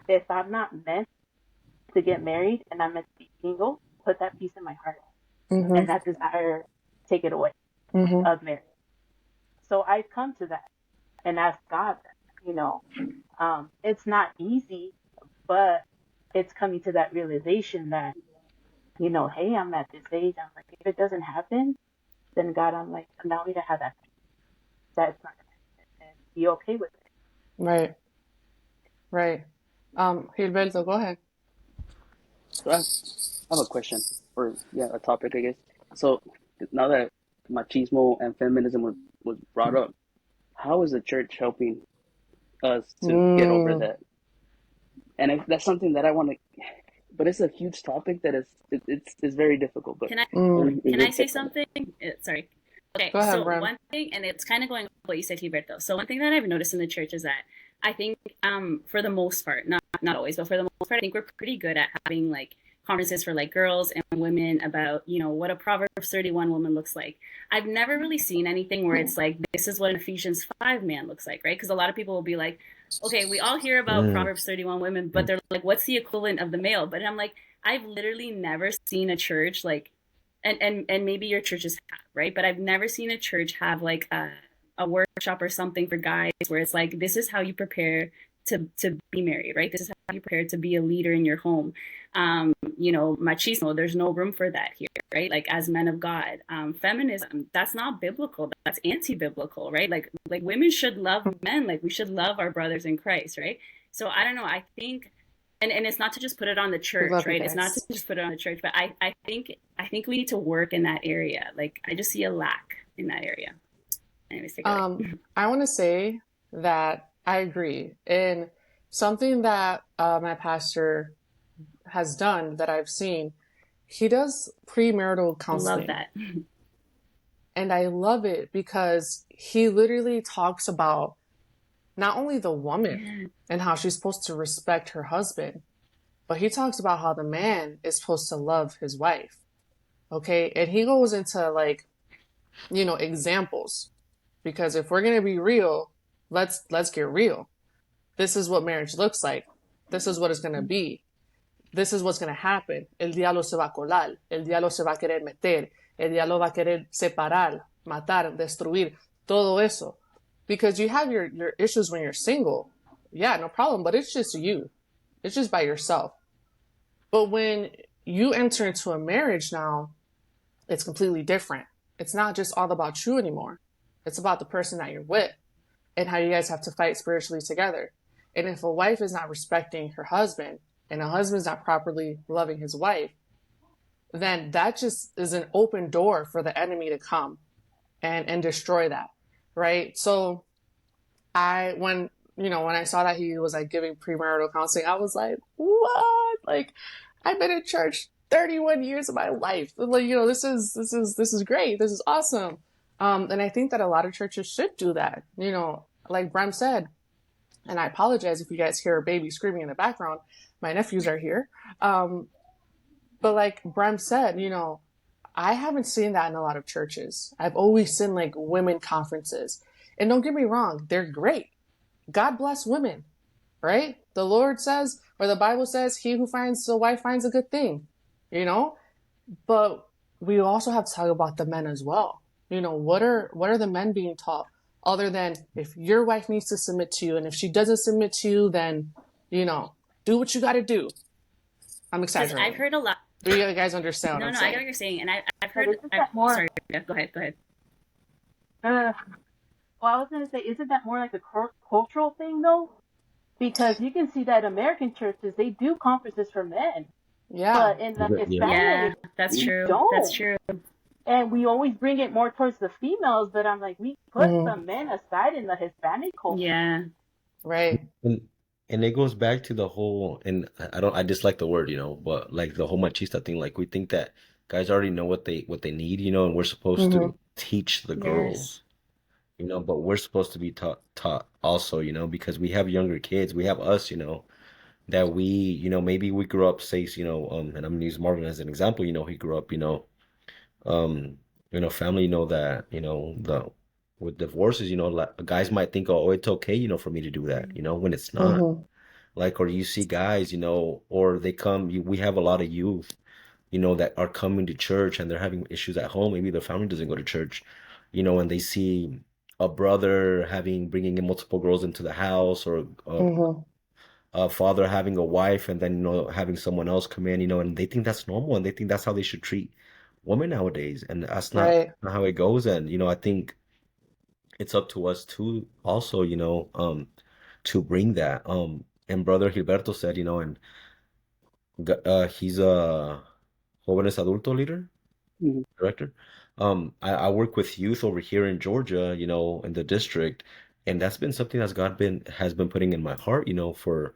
if I'm not meant to get married and I'm meant to be single, put that peace in my heart Mm-hmm. and that desire, take it away Mm-hmm. of marriage. So I've come to that and asked God that, it's not easy, but it's coming to that realization that, hey, I'm at this age. I'm like, if it doesn't happen, then God, I'm like, allow me to have that, that's not going to happen and be okay with it. Right. Right. Gilberto, go ahead. So I have a question, or yeah, a topic, I guess. So now that machismo and feminism was brought up, how is the church helping us to get over Mm. that? And that's something that I want to, but it's a huge topic that it's very difficult. But Can I Mm. can I say something? Sorry. Okay, Go ahead, so Brem. one thing, and it's kind of going off what you said, Gilberto. So one thing that I've noticed in the church is that I think, for the most part, not always, but for the most part, I think we're pretty good at having like conferences for like girls and women about what a Proverbs 31 woman looks like. I've never really seen anything where it's like this is what an Ephesians 5 man looks like, right? Because a lot of people will be like, okay, we all hear about Mm. Proverbs 31 women, but they're like, what's the equivalent of the male? But I'm like, I've literally never seen a church like, and maybe your churches have, right? But I've never seen a church have like a workshop or something for guys where it's like, this is how you prepare to be married, right? This is how you prepare to be a leader in your home. Machismo, there's no room for that here, right? Like as men of God, feminism, that's not biblical. That's anti-biblical, right? Like women should love men, like we should love our brothers in Christ, right? So I don't know. I think, and it's not to just put it on the We church, love you right? It's not to guys. just put it on the church, but I think we need to work in that area. Like I just see a lack in that area. Anyways, take it away. I want to say that I agree. And something that my pastor has done that I've seen, he does premarital Love counseling. that. And I love it because he literally talks about not only the woman and how she's supposed to respect her husband, but he talks about how the man is supposed to love his wife. Okay? And he goes into like, examples. Because if we're going to be real, let's get real. This is what marriage looks like. This is what it's going to be. this is what's going to happen. El diablo se va a colar. El diablo se va a querer meter. El diablo va a querer separar, matar, destruir, todo eso. Because you have your issues when you're single. Yeah, no problem. But it's just you. It's just by yourself. But when you enter into a marriage now, it's completely different. It's not just all about you anymore. It's about the person that you're with and how you guys have to fight spiritually together. And if a wife is not respecting her husband and a husband's not properly loving his wife, then that just is an open door for the enemy to come and destroy that, right? So when I saw that he was like giving premarital counseling, I was like, what? Like, I've been in church 31 years of my life. Like, this is great. This is awesome. And I think that a lot of churches should do that. Like Brem said, and I apologize if you guys hear a baby screaming in the background. My nephews are here. But like Brem said, I haven't seen that in a lot of churches. I've always seen like women conferences. And don't get me wrong, they're great. God bless women, right? The Lord says, or the Bible says, he who finds a wife finds a good thing, But we also have to talk about the men as well. What are the men being taught? Other than if your wife needs to submit to you, and if she doesn't submit to you, then, do what you got to do. I'm excited. I've heard a lot. Do you guys understand what I'm saying? I get what you're saying. And I've heard... Sorry, go ahead. Well, I was going to say, isn't that more like a cultural thing, though? Because you can see that American churches, they do conferences for men. Yeah. But in the Hispanic... Yeah, that's true. That's true. And we always bring it more towards the females, but I'm like, we put the men aside in the Hispanic culture. Yeah. Right. And it goes back to the whole, and I dislike the word, but like the whole machista thing. Like we think that guys already know what they need, and we're supposed to teach the girls, but we're supposed to be taught also, because we have younger kids. We have us, that we, maybe we grew up, say, and I'm gonna use Marlon as an example. He grew up, family, that, the with divorces, like, guys might think, oh, it's okay, for me to do that, when it's not. Like, or you see guys, or they come, we have a lot of youth, that are coming to church and they're having issues at home. Maybe their family doesn't go to church, and they see a brother bringing in multiple girls into the house, or a father having a wife and then, having someone else come in, and they think that's normal and they think that's how they should treat women nowadays. And that's not, Right. not how it goes. And, I think it's up to us to also, to bring that. And Brother Gilberto said, and he's a Jóvenes Adulto leader, director. I work with youth over here in Georgia, in the district, and that's been something that's has been putting in my heart, for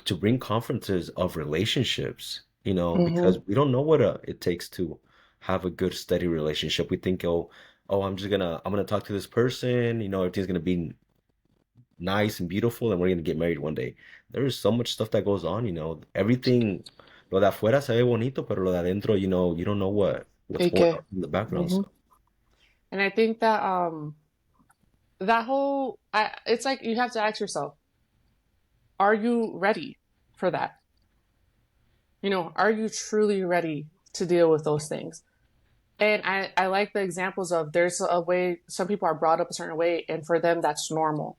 to bring conferences of relationships, because we don't know what it takes to have a good, steady relationship. We think, oh, I'm gonna talk to this person, everything's gonna be nice and beautiful, and we're gonna get married one day. There is so much stuff that goes on, everything. Lo de afuera se ve bonito, pero lo de adentro, you don't know what's going on in the background. So. And I think that that whole, it's like you have to ask yourself, are you ready for that? Are you truly ready to deal with those things? And I like the examples of, there's a way, some people are brought up a certain way, and for them that's normal.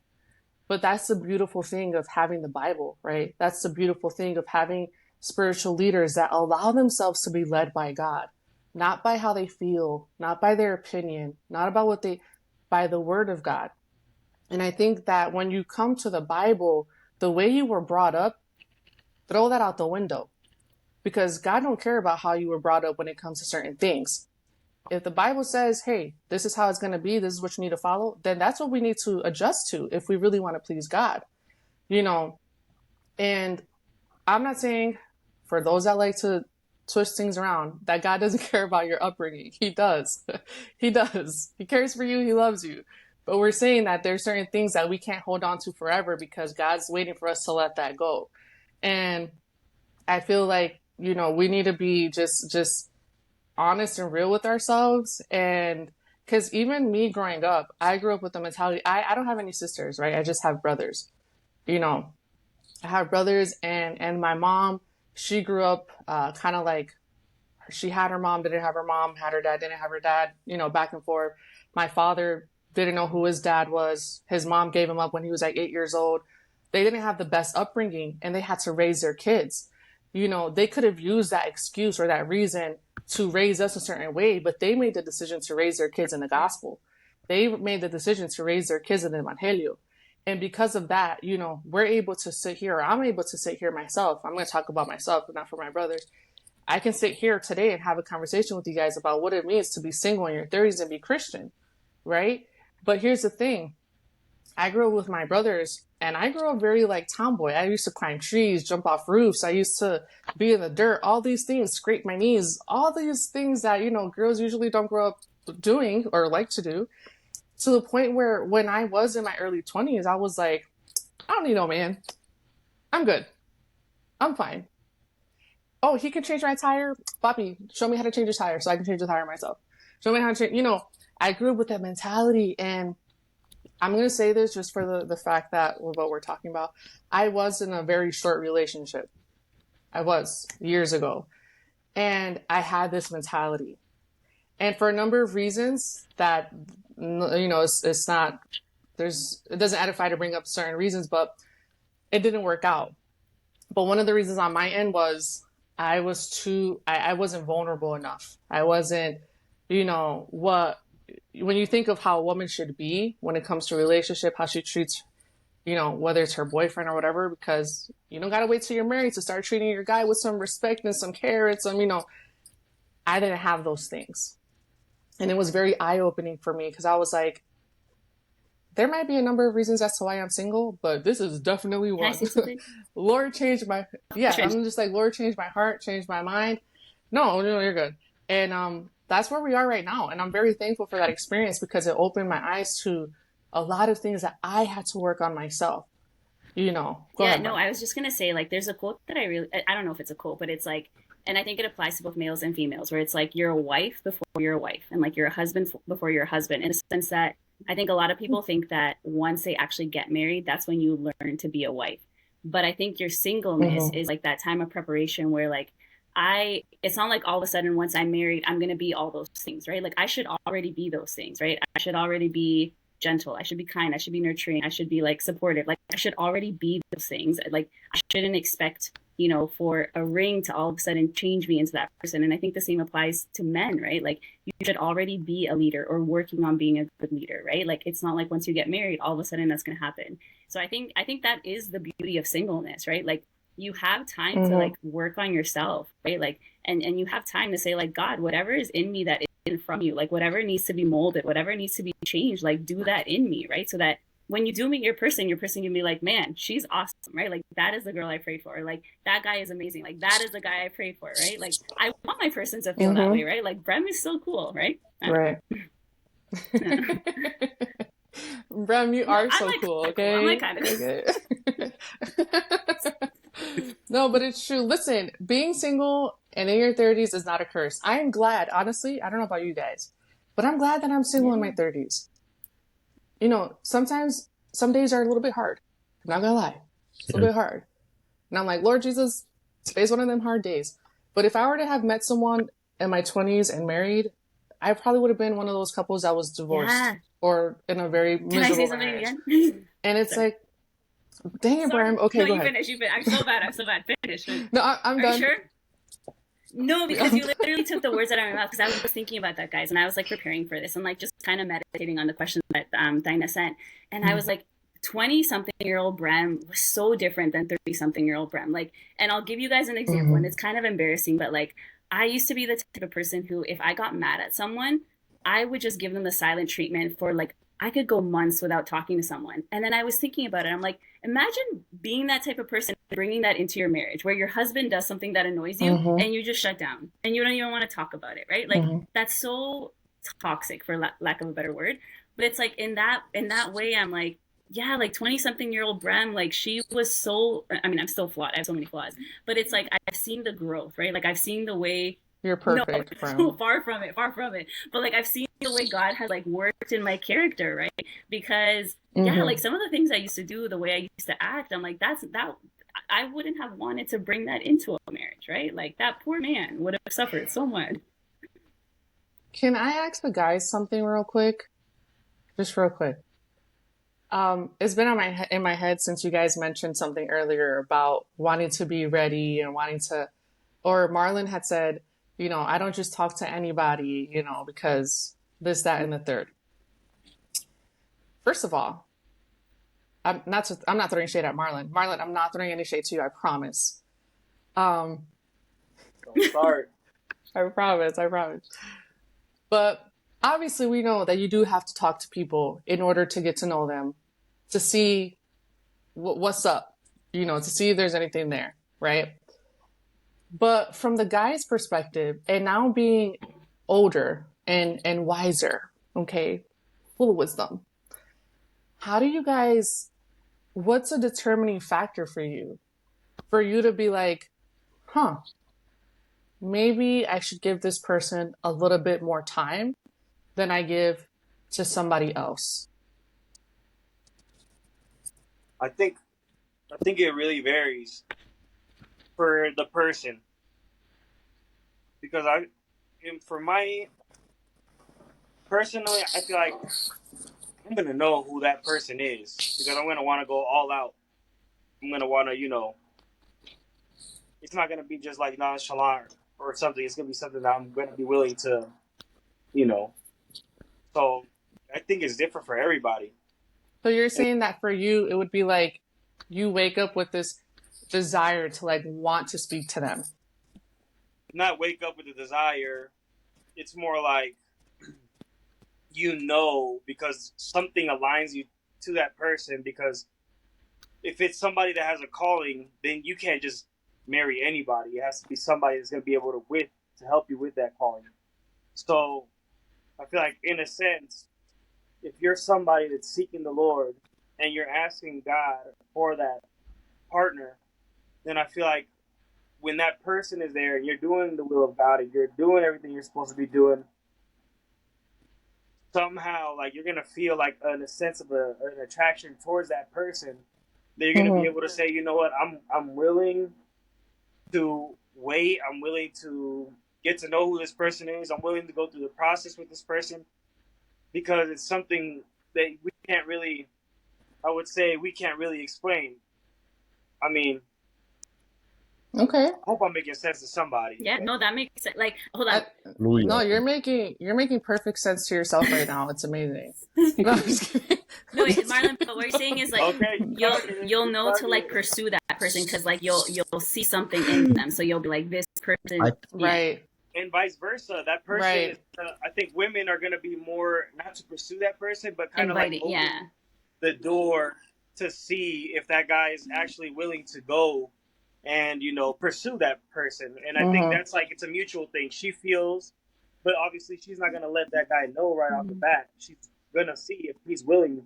But that's the beautiful thing of having the Bible, right? That's the beautiful thing of having spiritual leaders that allow themselves to be led by God, not by how they feel, not by their opinion, not about by the word of God. And I think that when you come to the Bible, the way you were brought up, throw that out the window, because God don't care about how you were brought up when it comes to certain things. If the Bible says, hey, this is how it's going to be, this is what you need to follow, then that's what we need to adjust to if we really want to please God, and I'm not saying, for those that like to twist things around, that God doesn't care about your upbringing. He does. He does. He cares for you. He loves you. But we're saying that there's certain things that we can't hold on to forever because God's waiting for us to let that go. And I feel like, we need to be just honest and real with ourselves. And because even me growing up, I grew up with the mentality, I don't have any sisters, right? I just have brothers. I have brothers, and my mom, she grew up kind of like she had her mom, didn't have her mom, had her dad, didn't have her dad, you know, back and forth. My father didn't know who his dad was. His mom gave him up when he was like 8 years old. They didn't have the best upbringing and they had to raise their kids. You know, they could have used that excuse or that reason to raise us a certain way, but they made the decision to raise their kids in the gospel. They made the decision to raise their kids in the Evangelio. And because of that, you know, we're able to sit here, or I'm able to sit here myself. I'm going to talk about myself, but not for my brother. I can sit here today and have a conversation with you guys about what it means to be single in your 30s and be Christian, right? But here's the thing. I grew up with my brothers and I grew up very like tomboy. I used to climb trees, jump off roofs. I used to be in the dirt, all these things, scrape my knees, all these things that, you know, girls usually don't grow up doing or like to do, to the point where when I was in my early 20s, I was like, I don't need no man. I'm good. I'm fine. Oh, he can change my tire? Papi, show me how to change a tire so I can change the tire myself. Show me how to change, you know, I grew up with that mentality. And I'm going to say this just for the fact that what we're talking about. I was in a very short relationship. I was years ago. And I had this mentality. And for a number of reasons that, you know, it's not, it doesn't edify to bring up certain reasons, but it didn't work out. But one of the reasons on my end was I wasn't vulnerable enough. I wasn't, you know, when you think of how a woman should be when it comes to relationship, how she treats, you know, whether it's her boyfriend or whatever, because you don't got to wait till you're married to start treating your guy with some respect and some care and some, you know, I didn't have those things. And it was very eye-opening for me because I was like, there might be a number of reasons as to why I'm single, but this is definitely one. Lord changed my, I'm just like, Lord changed my heart, changed my mind. No, you're good. And that's where we are right now. And I'm very thankful for that experience because it opened my eyes to a lot of things that I had to work on myself. You know, go ahead, I was just going to say, like, there's a quote that I don't know if it's a quote, but it's like, and I think it applies to both males and females, where it's like, you're a wife before you're a wife, and like you're a husband before you're a husband, in a sense that I think a lot of people think that once they actually get married, that's when you learn to be a wife. But I think your singleness is like that time of preparation where like, it's not like all of a sudden once I'm married, I'm going to be all those things, right? Like I should already be those things, right? I should already be gentle. I should be kind. I should be nurturing. I should be like supportive. Like I should already be those things. Like I shouldn't expect, you know, for a ring to all of a sudden change me into that person. And I think the same applies to men, right? Like you should already be a leader or working on being a good leader, right? Like it's not like once you get married, all of a sudden that's going to happen. So I think that is the beauty of singleness, right? Like you have time to like work on yourself, right? Like, and you have time to say like, God, whatever is in me that is from you, like whatever needs to be molded, whatever needs to be changed, like do that in me, right? So that when you do meet your person can be like, man, she's awesome, right? Like that is the girl I pray for. Like that guy is amazing. Like that is the guy I pray for, right? Like I want my person to feel that way, right? Like Brem is so cool, right? Right. Brem, you are so cool, okay? I'm like kind of cool. No, but it's true. Listen, being single and in your 30s is not a curse. I am glad, honestly, I don't know about you guys, but I'm glad that I'm single in my 30s. You know, sometimes, some days are a little bit hard. I'm not gonna lie. It's a little bit hard. And I'm like, Lord Jesus, today's one of them hard days. But if I were to have met someone in my 20s and married, I probably would have been one of those couples that was divorced or in a very miserable marriage. Can I say something again? And it's like, dang it, Brian. Okay, no, go ahead. You finish. I'm so bad. Finish. No, I'm done. Are you sure? No, because you literally took the words out of my mouth, because I was thinking about that, guys, and I was like preparing for this and like just kind of meditating on the question that Dinah sent. And I was like, 20-something-year-old Brem was so different than 30-something-year-old Brem. Like, and I'll give you guys an example, and it's kind of embarrassing, but like, I used to be the type of person who, if I got mad at someone, I would just give them the silent treatment for like, I could go months without talking to someone. And then I was thinking about it. I'm like, imagine being that type of person, bringing that into your marriage, where your husband does something that annoys you and you just shut down and you don't even want to talk about it, right? Like that's so toxic, for lack of a better word. But it's like in that way, I'm like, yeah, like 20-something-year-old Brem, like she was so, I mean, I'm still flawed. I have so many flaws, but it's like, I've seen the growth, right? Like I've seen the way. You're perfect. No, far from it. But like I've seen the way God has like worked in my character, right? Because like some of the things I used to do, the way I used to act, I'm like, I wouldn't have wanted to bring that into a marriage, right? Like that poor man would have suffered so much. Can I ask the guys something real quick? Just real quick. It's been in my head since you guys mentioned something earlier about wanting to be ready and wanting to, or Marlon had said, you know, I don't just talk to anybody, you know, because this, that, and the third. First of all, I'm not throwing shade at Marlon. Marlon, I'm not throwing any shade to you, I promise. Don't start. I promise. But obviously we know that you do have to talk to people in order to get to know them, to see what's up, you know, to see if there's anything there, right? But from the guy's perspective, and now being older and wiser, okay, full of wisdom, how do you guys, what's a determining factor for you to be like, huh, maybe I should give this person a little bit more time than I give to somebody else? I think it really varies for the person, because for my personally, I feel like I'm gonna know who that person is, because I'm gonna want to go all out. I'm gonna want to, you know, it's not gonna be just like nonchalant or something. It's gonna be something that I'm gonna be willing to, you know. So I think it's different for everybody. So you're saying that for you, it would be like you wake up with this desire to like want to speak to them. Not wake up with a desire. It's more like, you know, because something aligns you to that person. Because if it's somebody that has a calling, then you can't just marry anybody. It has to be somebody that's going to be able to help you with that calling. So I feel like, in a sense, if you're somebody that's seeking the Lord and you're asking God for that partner, then I feel like when that person is there and you're doing the will of God and you're doing everything you're supposed to be doing, somehow, like, you're gonna feel like a sense of an attraction towards that person. That you're gonna be able to say, you know what, I'm willing to wait. I'm willing to get to know who this person is. I'm willing to go through the process with this person, because it's something that we can't really, I would say, we can't really explain. I mean, Okay. I hope I'm making sense to somebody. Yeah, no, that makes sense. Like, hold on. No, you're making perfect sense to yourself right now. It's amazing. No, I'm just kidding. No, wait, Marlon, but what you're saying is like, Okay, you'll know to like pursue that person because like you'll see something in them, so you'll be like, this person, right? And vice versa. That person, Right. is, I think women are going to be more, not to pursue that person, but kind of like open the door to see if that guy is actually willing to go and, you know, pursue that person. And I think that's like, it's a mutual thing. She feels, but obviously she's not going to let that guy know right off the bat. She's going to see if he's willing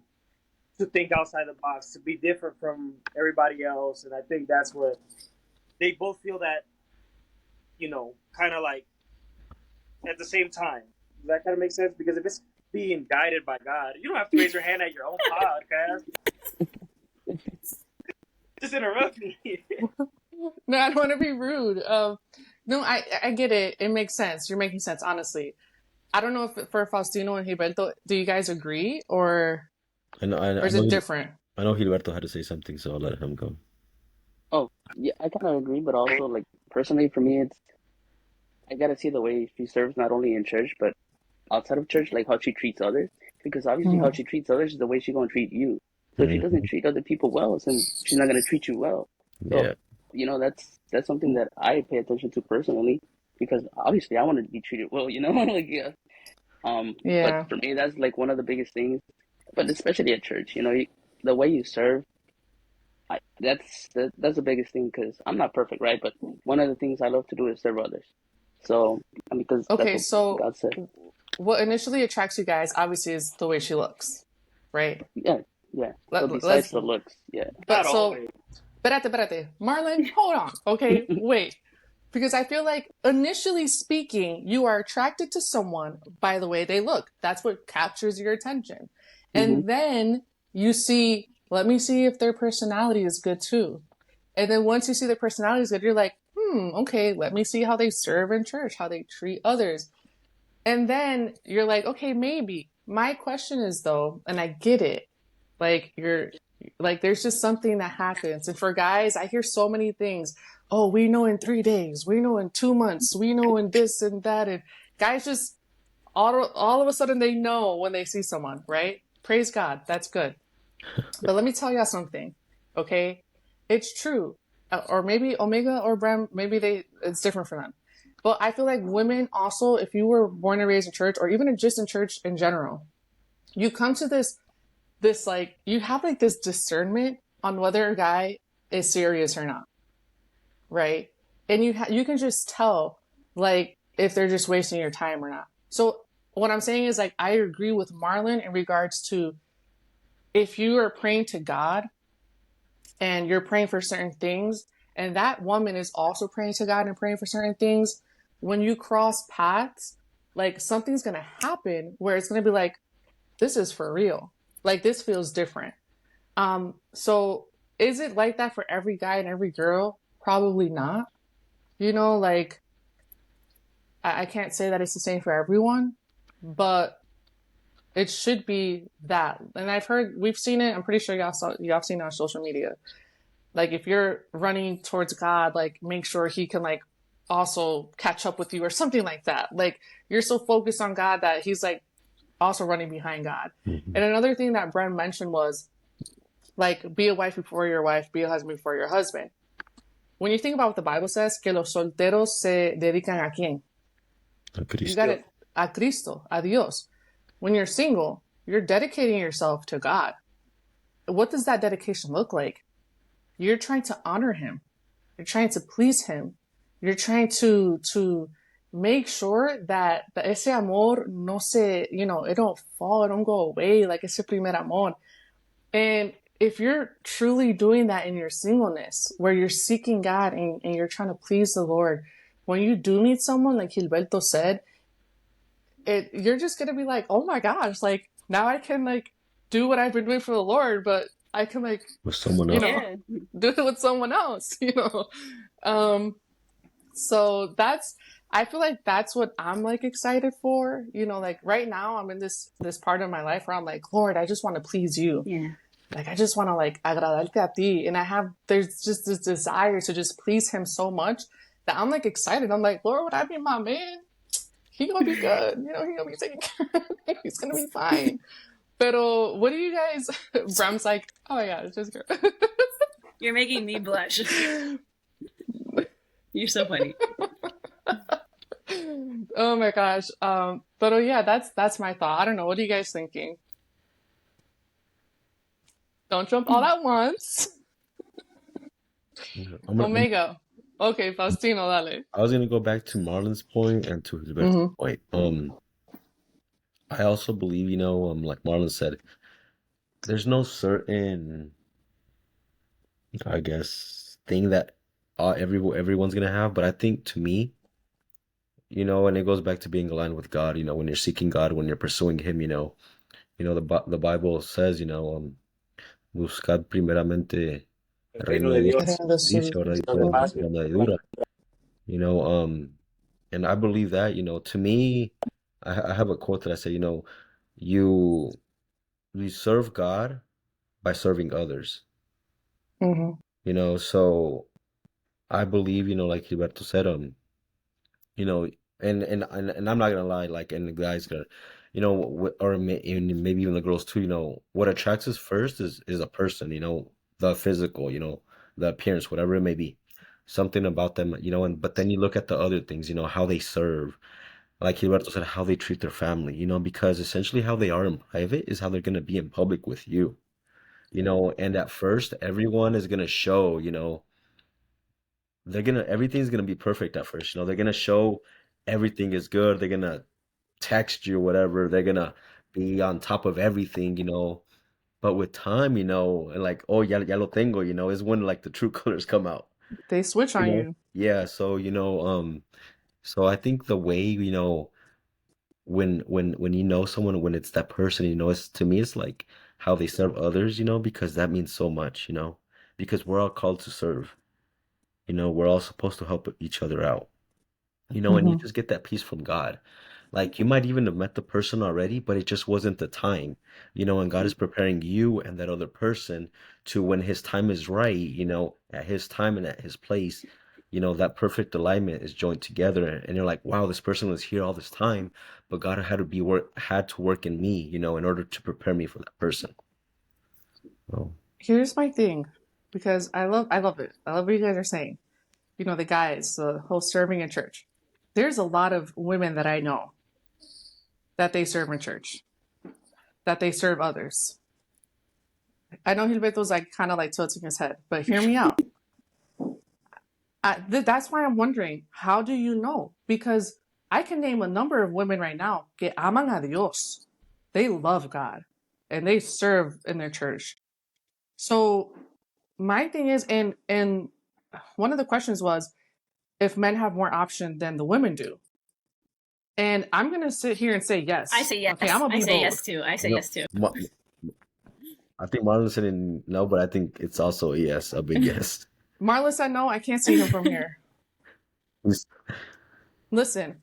to think outside the box, to be different from everybody else. And I think that's what they both feel, that, you know, kind of like at the same time. Does that kind of make sense? Because if it's being guided by God, you don't have to raise your hand at your own podcast. Just interrupt me. No, I don't want to be rude. No, I get it. It makes sense. You're making sense, honestly. I don't know if for Faustino and Gilberto, do you guys agree, or is it different? I know Gilberto had to say something, so I'll let him go. Oh, yeah, I kind of agree, but also, like, personally, for me, I gotta see the way she serves, not only in church, but outside of church, like how she treats others. Because obviously how she treats others is the way she's gonna treat you. So if she doesn't treat other people well, then she's not gonna treat you well. So, you know, that's something that I pay attention to personally, because obviously I want to be treated well, you know, like, but for me, that's like one of the biggest things, but especially at church, you know, the way you serve, that's the biggest thing, because I'm not perfect, right? But one of the things I love to do is serve others. So, I mean, because that's what God said. What initially attracts you guys, obviously, is the way she looks, right? Yeah. So besides the looks, But so, espérate, Marlon, hold on, okay, wait. Because I feel like, initially speaking, you are attracted to someone by the way they look. That's what captures your attention. And then you see, let me see if their personality is good too. And then once you see their personalities good, you're like, okay, let me see how they serve in church, how they treat others. And then you're like, okay, maybe. My question is though, and I get it, like there's just something that happens. And for guys, I hear so many things. Oh, we know in 3 days, we know in 2 months, we know in this and that. And guys just all of a sudden they know when they see someone, right? Praise God. That's good. But let me tell y'all something, okay? It's true. Or maybe Omega or Brem, maybe it's different for them. But I feel like women also, if you were born and raised in church, or even just in church in general, you come to this like, you have like this discernment on whether a guy is serious or not, right? And you can just tell, like, if they're just wasting your time or not. So what I'm saying is, like, I agree with Marlon in regards to, if you are praying to God and you're praying for certain things, and that woman is also praying to God and praying for certain things, when you cross paths, like, something's going to happen where it's going to be like, this is for real. Like, this feels different. So is it like that for every guy and every girl? Probably not. You know, like, I can't say that it's the same for everyone, but it should be that. And we've seen it. I'm pretty sure y'all seen it on social media. Like, if you're running towards God, like, make sure he can, like, also catch up with you or something like that. Like, you're so focused on God that he's, like, also running behind God. Mm-hmm. And another thing that Bren mentioned was, like, be a wife before your wife, be a husband before your husband. When you think about what the Bible says, que los solteros se dedican a quién? A Cristo. You got it. A Cristo, a Dios. When you're single, you're dedicating yourself to God. What does that dedication look like? You're trying to honor him. You're trying to please him. You're trying to make sure that ese amor no se, it don't fall, it don't go away, like ese primer amor. And if you're truly doing that in your singleness, where you're seeking God and you're trying to please the Lord, when you do meet someone, like Gilberto said, you're just going to be like, oh my gosh, like, now I can, like, do what I've been doing for the Lord, but I can, like, with someone else. Do it with someone else, So I feel like that's what I'm, like, excited for. Like, right now I'm in this part of my life where I'm like, Lord, I just want to please you. Yeah. Like, I just want to, like, agradarte a ti. And there's just this desire to just please him so much that I'm, like, excited. I'm like, Lord, would I be my man? He gonna be good. He gonna be taken care of. He's gonna be fine. Pero what do you guys... Bram's like, oh my God, it's just good. You're making me blush. You're so funny. Oh my gosh. But yeah, that's my thought. I don't know. What are you guys thinking? Don't jump all at once. Omega. Okay, Faustino, dale. I was gonna go back to Marlon's point and to Gilberto's point. I also believe, like Marlon said, there's no certain, I guess, thing that everyone's gonna have. But I think, to me, and it goes back to being aligned with God. When you're seeking God, when you're pursuing Him, the Bible says, buscad primeramente el reino de Dios, and I believe that, to me, I have a quote that I say, you serve God by serving others. So I believe, like Gilberto said, and I'm not gonna lie, like, and the guys gonna, or maybe even the girls too, what attracts us first is a person, the physical, the appearance, whatever it may be, something about them, but then you look at the other things, how they serve, like Gilberto said, how they treat their family, because essentially how they are in private is how they're gonna be in public with you, and at first everyone is gonna show, everything's gonna be perfect at first, they're gonna show everything is good, they're gonna text you, whatever, they're gonna be on top of everything, but with time, and like, oh, ya lo tengo, is when, like, the true colors come out. They switch on you. Yeah, so so I think the way, when someone, when it's that person, it's, to me, it's like how they serve others, because that means so much, because we're all called to serve, we're all supposed to help each other out. And you just get that peace from God. Like you might even have met the person already, but it just wasn't the time, and God is preparing you and that other person to when his time is right, at his time and at his place, that perfect alignment is joined together. And you're like, wow, this person was here all this time, but God had to work in me, in order to prepare me for that person. Oh. Here's my thing, because I love it. I love what you guys are saying. The guys, the whole serving in church. There's a lot of women that I know that they serve in church, that they serve others. I know Gilberto's kind of tilting his head, but hear me out. That's why I'm wondering, how do you know? Because I can name a number of women right now que aman a Dios. They love God and they serve in their church. So my thing is, and one of the questions was if men have more option than the women do. And I'm going to sit here and say yes. I say yes. Okay, I'm going to be I say bold. yes too. I say yes too. I think Marlon said no, but I think it's also a yes, a big yes. Marlon said no. I can't see him from here. Listen,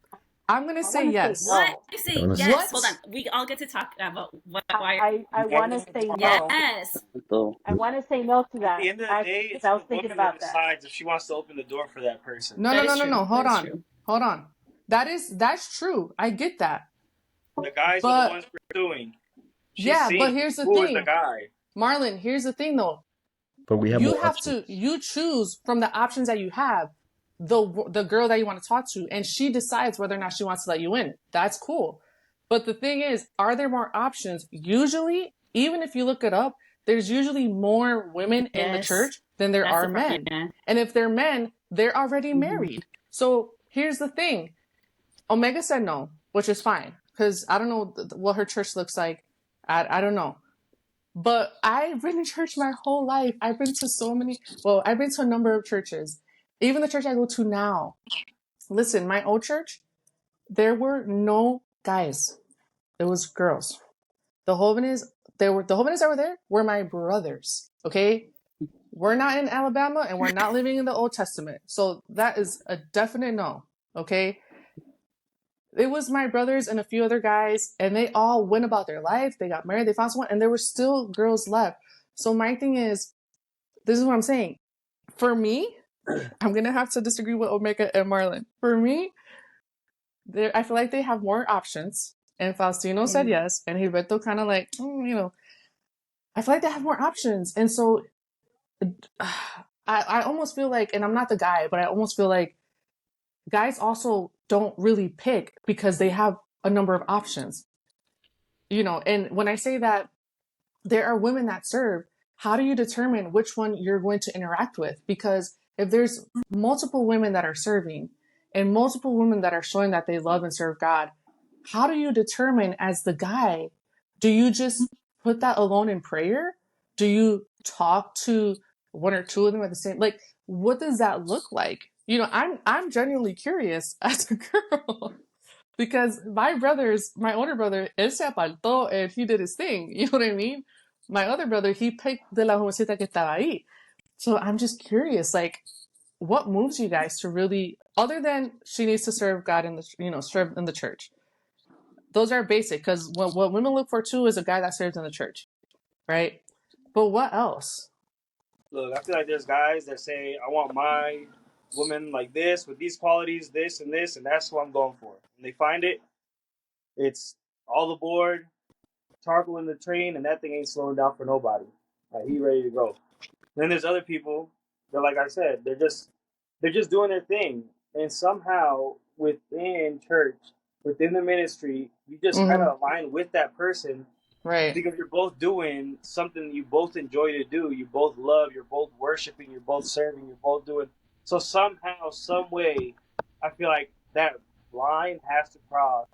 I'm going to say yes. What? I say What? yes. Hold on. We all get to talk about why. I want to say no. Yes. I want to say no to that. At the end of the day, it's I was the thinking woman that about that. decides if she wants to open the door for that person. No. Hold That is on. true. Hold on. That's true. I get that. The guys are the ones pursuing. But here's the who is thing. the guy. Marlon, here's the thing though. But we have You more have options. you choose from the options that you have the girl that you want to talk to, and she decides whether or not she wants to let you in. That's cool. But the thing is, are there more options? Usually, even if you look it up, there's usually more women in the church than there are men. Yeah. And if they're men, they're already married. So here's the thing. Omega said no, which is fine, because I don't know what her church looks like. I don't know. But I've been in church my whole life. I've been to I've been to a number of churches. Even the church I go to now. Listen, my old church, there were no guys. It was girls. The jóvenes that were there were my brothers. Okay? We're not in Alabama and we're not living in the Old Testament. So that is a definite no. Okay? It was my brothers and a few other guys, and they all went about their life. They got married, they found someone, and there were still girls left. So my thing is, this is what I'm saying. For me, I'm going to have to disagree with Omega and Marlon. For me, I feel like they have more options. And Faustino said yes, and Gilberto kind of I feel like they have more options. And so I almost feel like, and I'm not the guy, but I almost feel like guys also don't really pick because they have a number of options. And when I say that there are women that serve, how do you determine which one you're going to interact with? Because if there's multiple women that are serving and multiple women that are showing that they love and serve God, how do you determine as the guy, do you just put that alone in prayer? Do you talk to one or two of them at the same, what does that look like? I'm genuinely curious as a girl. Because my older brother, él se apartó and he did his thing. You know what I mean? My other brother, he picked de la jovencita que estaba ahí. So I'm just curious, what moves you guys to really, other than she needs to serve God serve in the church. Those are basic, because what women look for too is a guy that serves in the church, right? But what else? Look, I feel like there's guys that say, I want my woman like this, with these qualities, this, and that's what I'm going for. And they find it, it's all aboard, charcoal in the train, and that thing ain't slowing down for nobody. He ready to go. Then there's other people that, like I said, they're just doing their thing. And somehow within church, within the ministry, you just kind of align with that person. Right. Because you're both doing something you both enjoy to do. You both love, you're both worshiping, you're both serving, you're both doing. So somehow, some way, I feel like that line has to cross.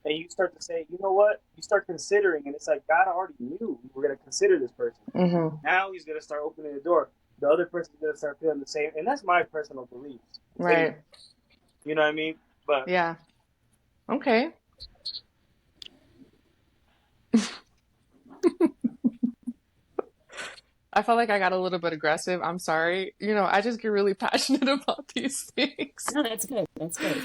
And you start to say, you know what? You start considering, and it's like God already knew we were going to consider this person. Mm-hmm. Now he's going to start opening the door. The other person's going to start feeling the same. And that's my personal beliefs. Right. You know what I mean? But yeah. Okay. I felt like I got a little bit aggressive. I'm sorry. You know, I just get really passionate about these things. No, that's good. That's good.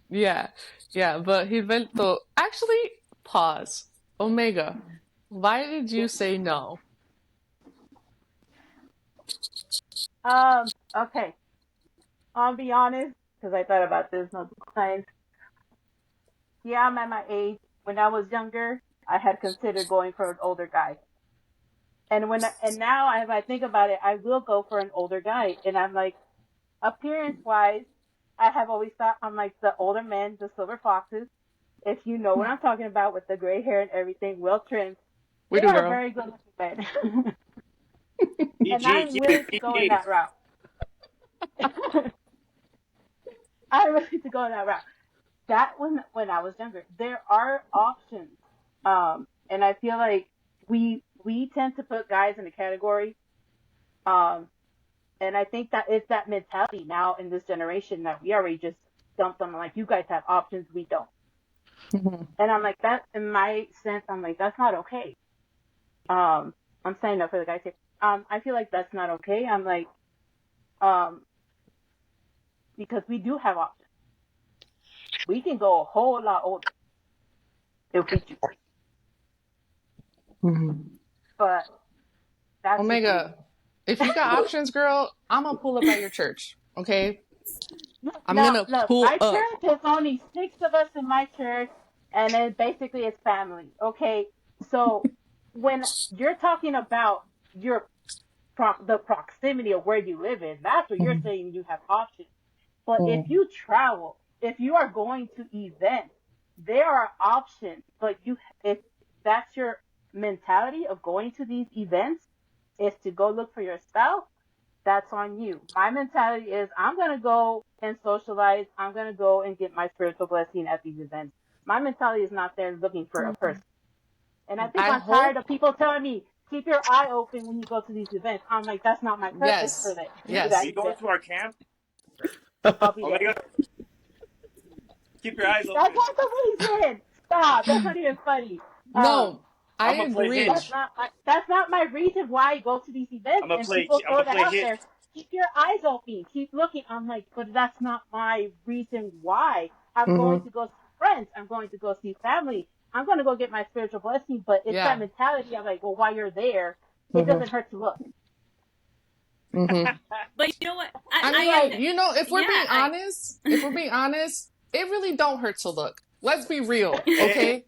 Yeah, yeah, but Gilberto, actually, pause. Omega, why did you say no? Okay. I'll be honest, because I thought about this multiple times. Yeah, I'm at my age. When I was younger, I had considered going for an older guy. And now if I think about it, I will go for an older guy. And I'm like, appearance wise, I have always thought I'm like the older men, the silver foxes. If you know what I'm talking about with the gray hair and everything, well trimmed. We They do, are girl. very good looking men. And PG, I'm keep willing it to go in PG. that route. I'm willing to go in that route. That when I was younger, there are options. And I feel like we tend to put guys in a category. Um, and I think that it's that mentality now in this generation that we already just dump them like you guys have options, we don't. Mhm. And I'm like that in my sense, I'm like that's not okay. I'm saying up for the guys here. I feel like that's not okay. I'm like, um, because we do have options. We can go a whole lot older if we choose. Mhm. But that's just me. Omega, if you got options, girl, I'm gonna pull up at your church. Okay, I'm No, gonna look, pull my up. church, there's only 6 of us in my church, and then basically it's family. Okay, so when you're talking about your the proximity of where you live in, that's what you're Mhm. saying you have options. But if Mhm. you travel, if you are going to events, there are options. But if that's your mentality of going to these events, is to go look for your spouse, that's on you. My mentality is I'm going to go and socialize. I'm going to go and get my spiritual blessing at these events. My mentality is not there looking for a person. And I think I I'm tired hope. of people telling me, keep your eye open when you go to these events. I'm like, that's not my purpose for Yes, that, for Are that yes. you going event. to our camp? I'll be there. Omega, keep your eyes That's open. not the reason. Stop. That's not even funny. Um, No, I I'm gonna play agree. Hitch. that's not my reason why I go to these events. And people I'm throw gonna that play out Hitch. there. Keep your eyes open. Keep looking. I'm like, but that's not my reason why. I'm going Hmm. to go see friends. I'm going to go see family. I'm going to go get my spiritual blessing. But it's that Yeah. mentality of like, well, while you're there, it Hmm. doesn't hurt to look. Hmm. But you know what? I I I'm mean, am. like, you know, Yeah. if we're being honest, it really don't hurt to look. Let's be real, Hey, okay?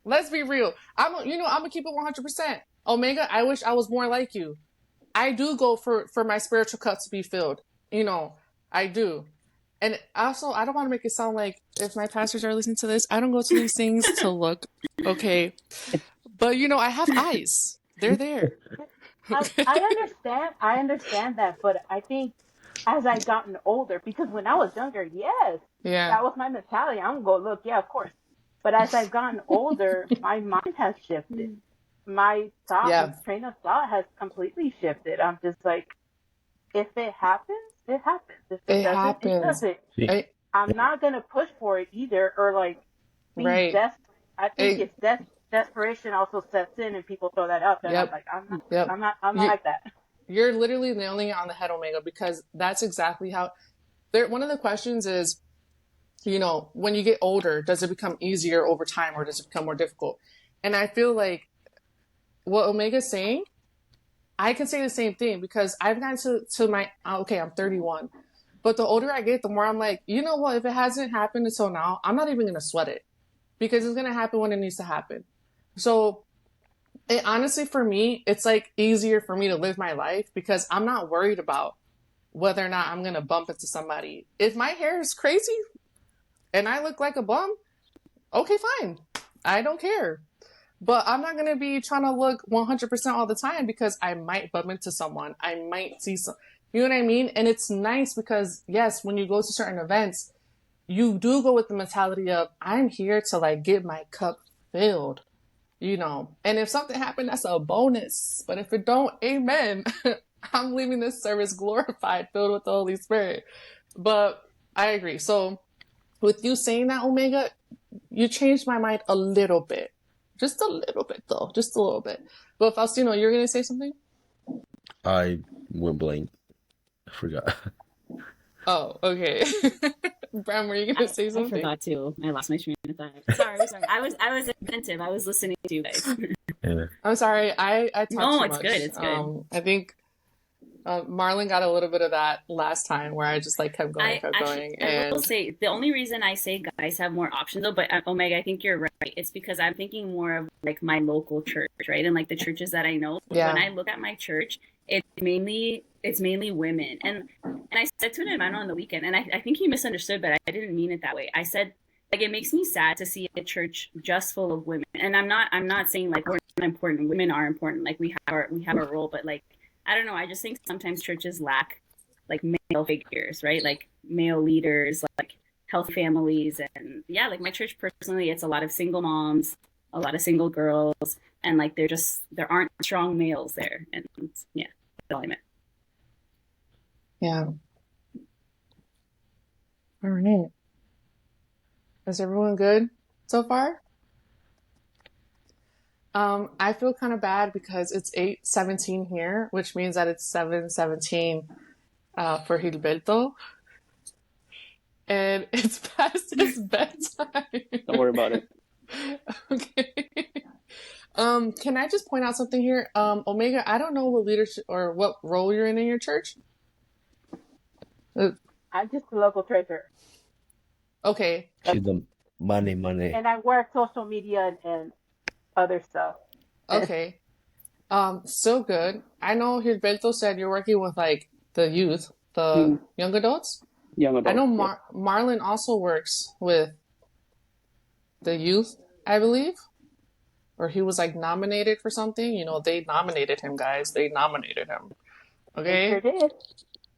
Let's be real. I'm gonna keep it 100%. Omega, I wish I was more like you. I do go for my spiritual cup to be filled. You know, I do. And also, I don't want to make it sound like if my pastors are listening to this, I don't go to these things to look, okay? But you know, I have eyes. They're there. I understand. I understand that. But I think as I gotten older, because when I was younger, yes, Yeah. that was my mentality. I'm gonna go look, yeah, of course. But as I've gotten older, my mind has shifted. My Yeah. train of thought has completely shifted. I'm just like, if it happens, it happens. If it It doesn't, it happens. doesn't. It, I'm not gonna push for it either, or like be right. desperate. I think It, it's desperation also sets in, and people throw that out there. And I'm yep. like, Yep. I'm not You, like that. you're literally nailing it on the head, Omega, because that's exactly how one of the questions is, you know, when you get older, does it become easier over time or does it become more difficult? And I feel like what Omega's saying, I can say the same thing because I've gotten to my, okay, I'm 31. But the older I get, the more I'm like, you know what? If it hasn't happened until now, I'm not even going to sweat it because it's going to happen when it needs to happen. So it honestly, for me, it's like easier for me to live my life because I'm not worried about whether or not I'm going to bump into somebody. If my hair is crazy and I look like a bum, okay, fine. I don't care. But I'm not going to be trying to look 100% all the time because I might bump into someone. I might see some, you know what I mean? And it's nice because, yes, when you go to certain events, you do go with the mentality of, I'm here to like get my cup filled, you know? And if something happened, that's a bonus. But if it don't, amen. I'm leaving this service glorified, filled with the Holy Spirit. But I agree. So with you saying that, Omega, you changed my mind a little bit. Just a little bit, though. Just a little bit. But Faustino, you're going to say something? I went blank. I forgot. Oh, okay. Bram, were you going to say I something? forgot too. I lost my train of thought. Sorry. I was attentive. I was listening to you guys. Yeah. I'm sorry. I talked No, too it's much. good. It's good. I think Marlon got a little bit of that last time where I just like kept going, I will and say the only reason I say guys have more options though, but Omega, I think you're right. It's because I'm thinking more of like my local church, right, and like the churches that I know. Yeah. When I look at my church, it's mainly women, and I said to an hermano on the weekend, and I think he misunderstood, but I didn't mean it that way. I said like it makes me sad to see a church just full of women, and I'm not saying like we're not important. Women are important. Like we have a role, but like I don't know. I just think sometimes churches lack like male figures, right? Like male leaders, like healthy families. And yeah, like my church personally, it's a lot of single moms, a lot of single girls. And like there aren't strong males there. And yeah, that's all I meant. yeah. All right. Is everyone good so far? I feel kind of bad because it's 8:17 here, which means that it's 7:17 for Gilberto. And it's past his bedtime. Don't worry about it. Okay. Can I just point out something here? Omega, I don't know what leadership or what role you're in your church. I'm just a local treasurer. Okay. She's the money. And I work social media and other stuff. Okay. Still good. I know Gilberto said you're working with like the youth, the young adults. Young adult. I know Marlon also works with the youth, I believe. Or he was like nominated for something. You know, they nominated him, guys. They nominated him. Okay? They sure did. All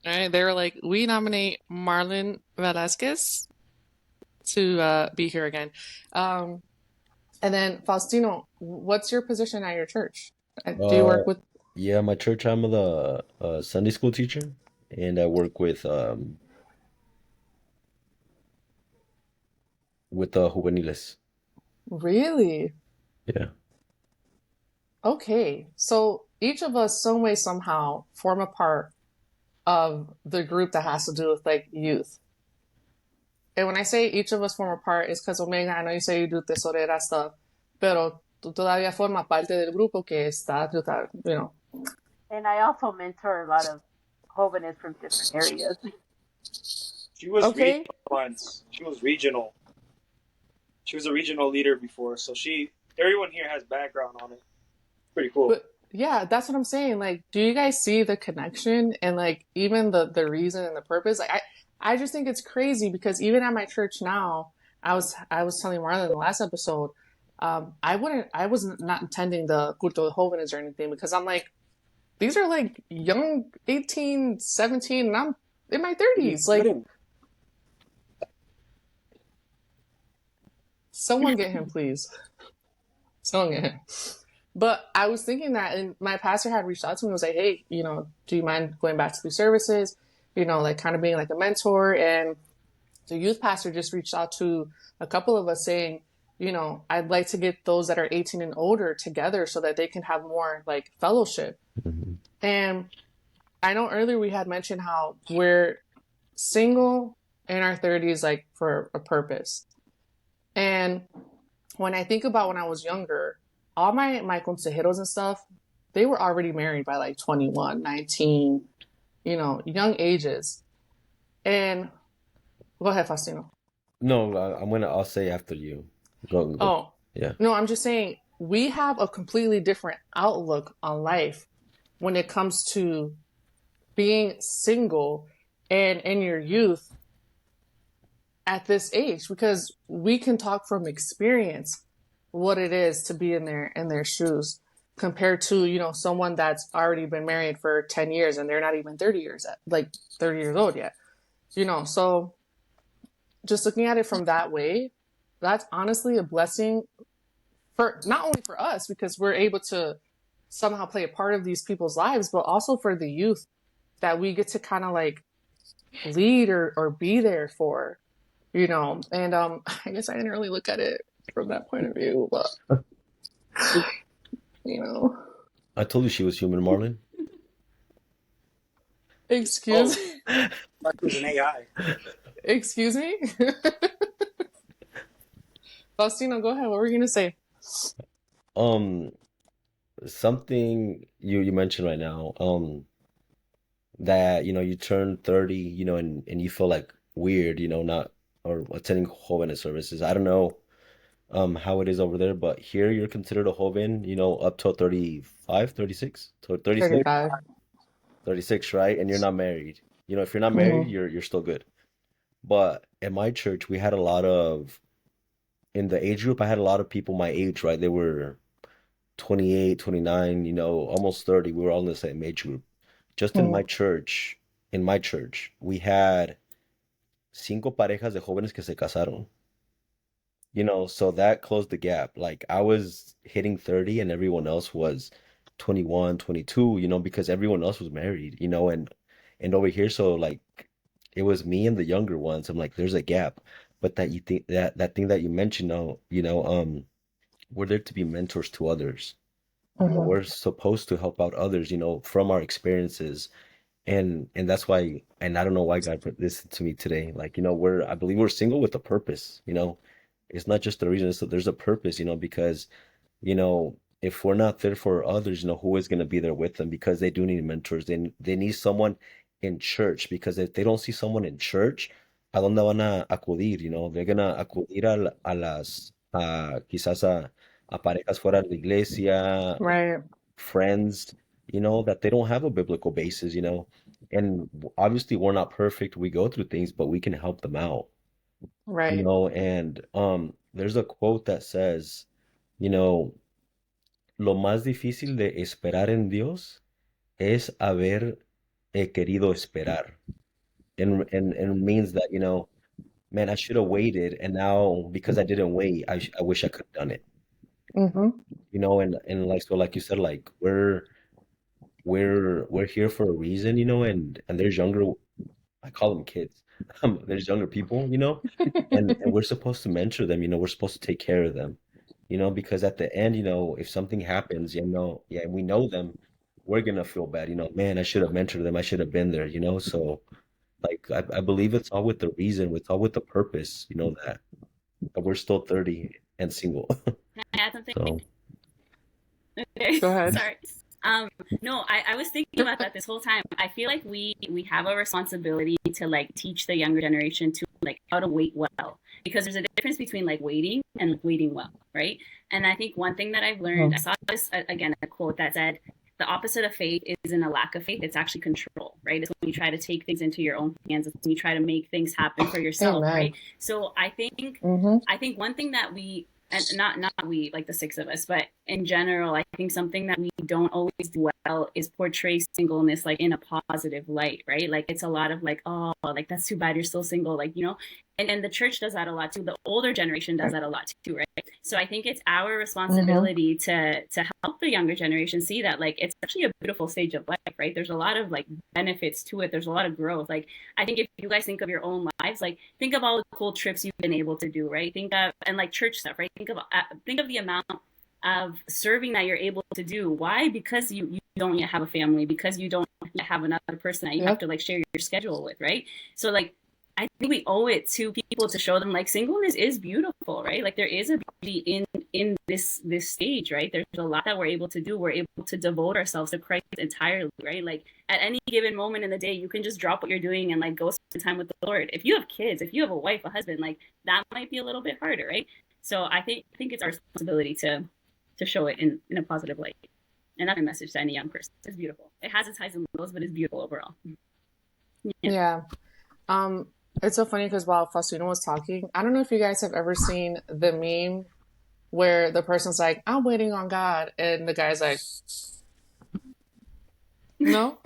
right. They were like, we nominate Marlon Velasquez to be here again. And then Faustino, what's your position at your church? Do you work with? Yeah, my church. I'm the Sunday school teacher, and I work with the juveniles. Really? Yeah. Okay. So each of us, some way, somehow, form a part of the group that has to do with like youth. And when I say each of us form a part, it's because Omega, I know you say you do tesorera stuff, pero tú todavía formas parte del grupo que está, you know. And I also mentor a lot of jóvenes from different areas. She was Okay. regional once. She was regional. She was a regional leader before, so everyone here has background on it. Pretty cool. But yeah, that's what I'm saying. Like, do you guys see the connection and like even the reason and the purpose? Like, I just think it's crazy because even at my church now, I was telling Marlon in the last episode, I was not intending the culto de jóvenes or anything because I'm like, these are like young 18, 17, and I'm in my 30s. Like, someone get him, please. Someone get him. But I was thinking that, and my pastor had reached out to me and was like, hey, you know, do you mind going back to the services? You know, like kind of being like a mentor. And the youth pastor just reached out to a couple of us saying, you know, I'd like to get those that are 18 and older together so that they can have more like fellowship. Mm-hmm. And I know earlier we had mentioned how we're single in our 30s, like for a purpose. And when I think about when I was younger, all my consejeros and stuff, they were already married by like 21, 19, you know, young ages. And go ahead, Faustino. No, I'll say after you. Go. Oh, Yeah. no, I'm just saying we have a completely different outlook on life when it comes to being single and in your youth at this age, because we can talk from experience what it is to be in their shoes compared to, you know, someone that's already been married for 10 years and they're not even 30 years old yet, you know. So just looking at it from that way, that's honestly a blessing for not only for us because we're able to somehow play a part of these people's lives, but also for the youth that we get to kind of like lead or be there for, you know. And I guess I didn't really look at it from that point of view, but You know. I told you she was human, Marlon. Excuse Like it was an AI. Excuse me? Faustino, go ahead. What were you gonna say? Um, something you mentioned right now, that you turn 30, and you feel like weird, not or attending jóvenes services. I don't know how it is over there, but here you're considered a joven, up till 35, 36, to 36, 35. 36, right? And you're not married. If you're not married, Mm-hmm. you're still good. But at my church, we had a lot of in the age group, I had a lot of people my age, right? They were 28, 29, almost 30. We were all in the same age group. Just in my church, we had cinco parejas de jóvenes que se casaron. So that closed the gap. Like I was hitting 30 and everyone else was 21, 22, because everyone else was married, and over here, so like it was me and the younger ones. I'm like, there's a gap. But that you think that thing that you mentioned now, we're there to be mentors to others. Mm-hmm. We're supposed to help out others, from our experiences. And that's why, and I don't know why God put this to me today. Like, I believe we're single with a purpose. It's not just the reason, it's that there's a purpose, because, if we're not there for others, who is going to be there with them? Because they do need mentors. They need someone in church, because if they don't see someone in church, ¿a dónde van a acudir? They're gonna acudir quizás a parejas fuera de la iglesia, Right, friends, that they don't have a biblical basis. And obviously we're not perfect. We go through things, but we can help them out, right. and there's a quote that says, you know, lo más difícil de esperar en Dios es haber querido esperar. And it means that, man, I should have waited, and now because I didn't wait, I wish I could have done it. Mm-hmm. And like, so like you said, like we're here for a reason, and there's younger, I call them kids. There's younger people, and we're supposed to mentor them, we're supposed to take care of them, because at the end, if something happens, yeah, we know them, we're gonna feel bad, man, I should have mentored them, I should have been there, so like I believe it's all with the reason, it's all with the purpose, that we're still 30 and single. Can I add something? So Okay, Go ahead. sorry. No, I was thinking about that this whole time. I feel like we have a responsibility to like teach the younger generation to like how to wait well, because there's a difference between like waiting and like, waiting well, right? And I think one thing that I've learned, I saw this again, a quote that said, the opposite of faith isn't a lack of faith, it's actually control, right? It's when you try to take things into your own hands, it's when you try to make things happen for yourself, Amen. right? So I think one thing that we, and not we, like the six of us, but in general, I think something that we don't always do well is portray singleness like in a positive light, right? Like it's a lot of like, oh, like that's too bad you're still single, like, and the church does that a lot too. The older generation does that a lot too, right? So I think it's our responsibility to help the younger generation see that like it's actually a beautiful stage of life, right? There's a lot of like benefits to it. There's a lot of growth. Like I think if you guys think of your own lives, like think of all the cool trips you've been able to do, right? Think of, and like church stuff, right? Think of the amount of serving that you're able to do. Why? Because you don't yet have a family, because you don't yet have another person that you have to like share your schedule with, right? So like I think we owe it to people to show them like singleness is beautiful, right? Like there is a beauty in this stage, right? There's a lot that we're able to do. We're able to devote ourselves to Christ entirely, right? Like at any given moment in the day, you can just drop what you're doing and like go spend time with the Lord. If you have kids, if you have a wife, a husband, like that might be a little bit harder, right? So I think it's our responsibility to show it in a positive light. And that's a message to any young person. It's beautiful. It has its highs and lows, but it's beautiful overall. Yeah. It's so funny because while Faustino was talking, I don't know if you guys have ever seen the meme where the person's like, I'm waiting on God, and the guy's like, no?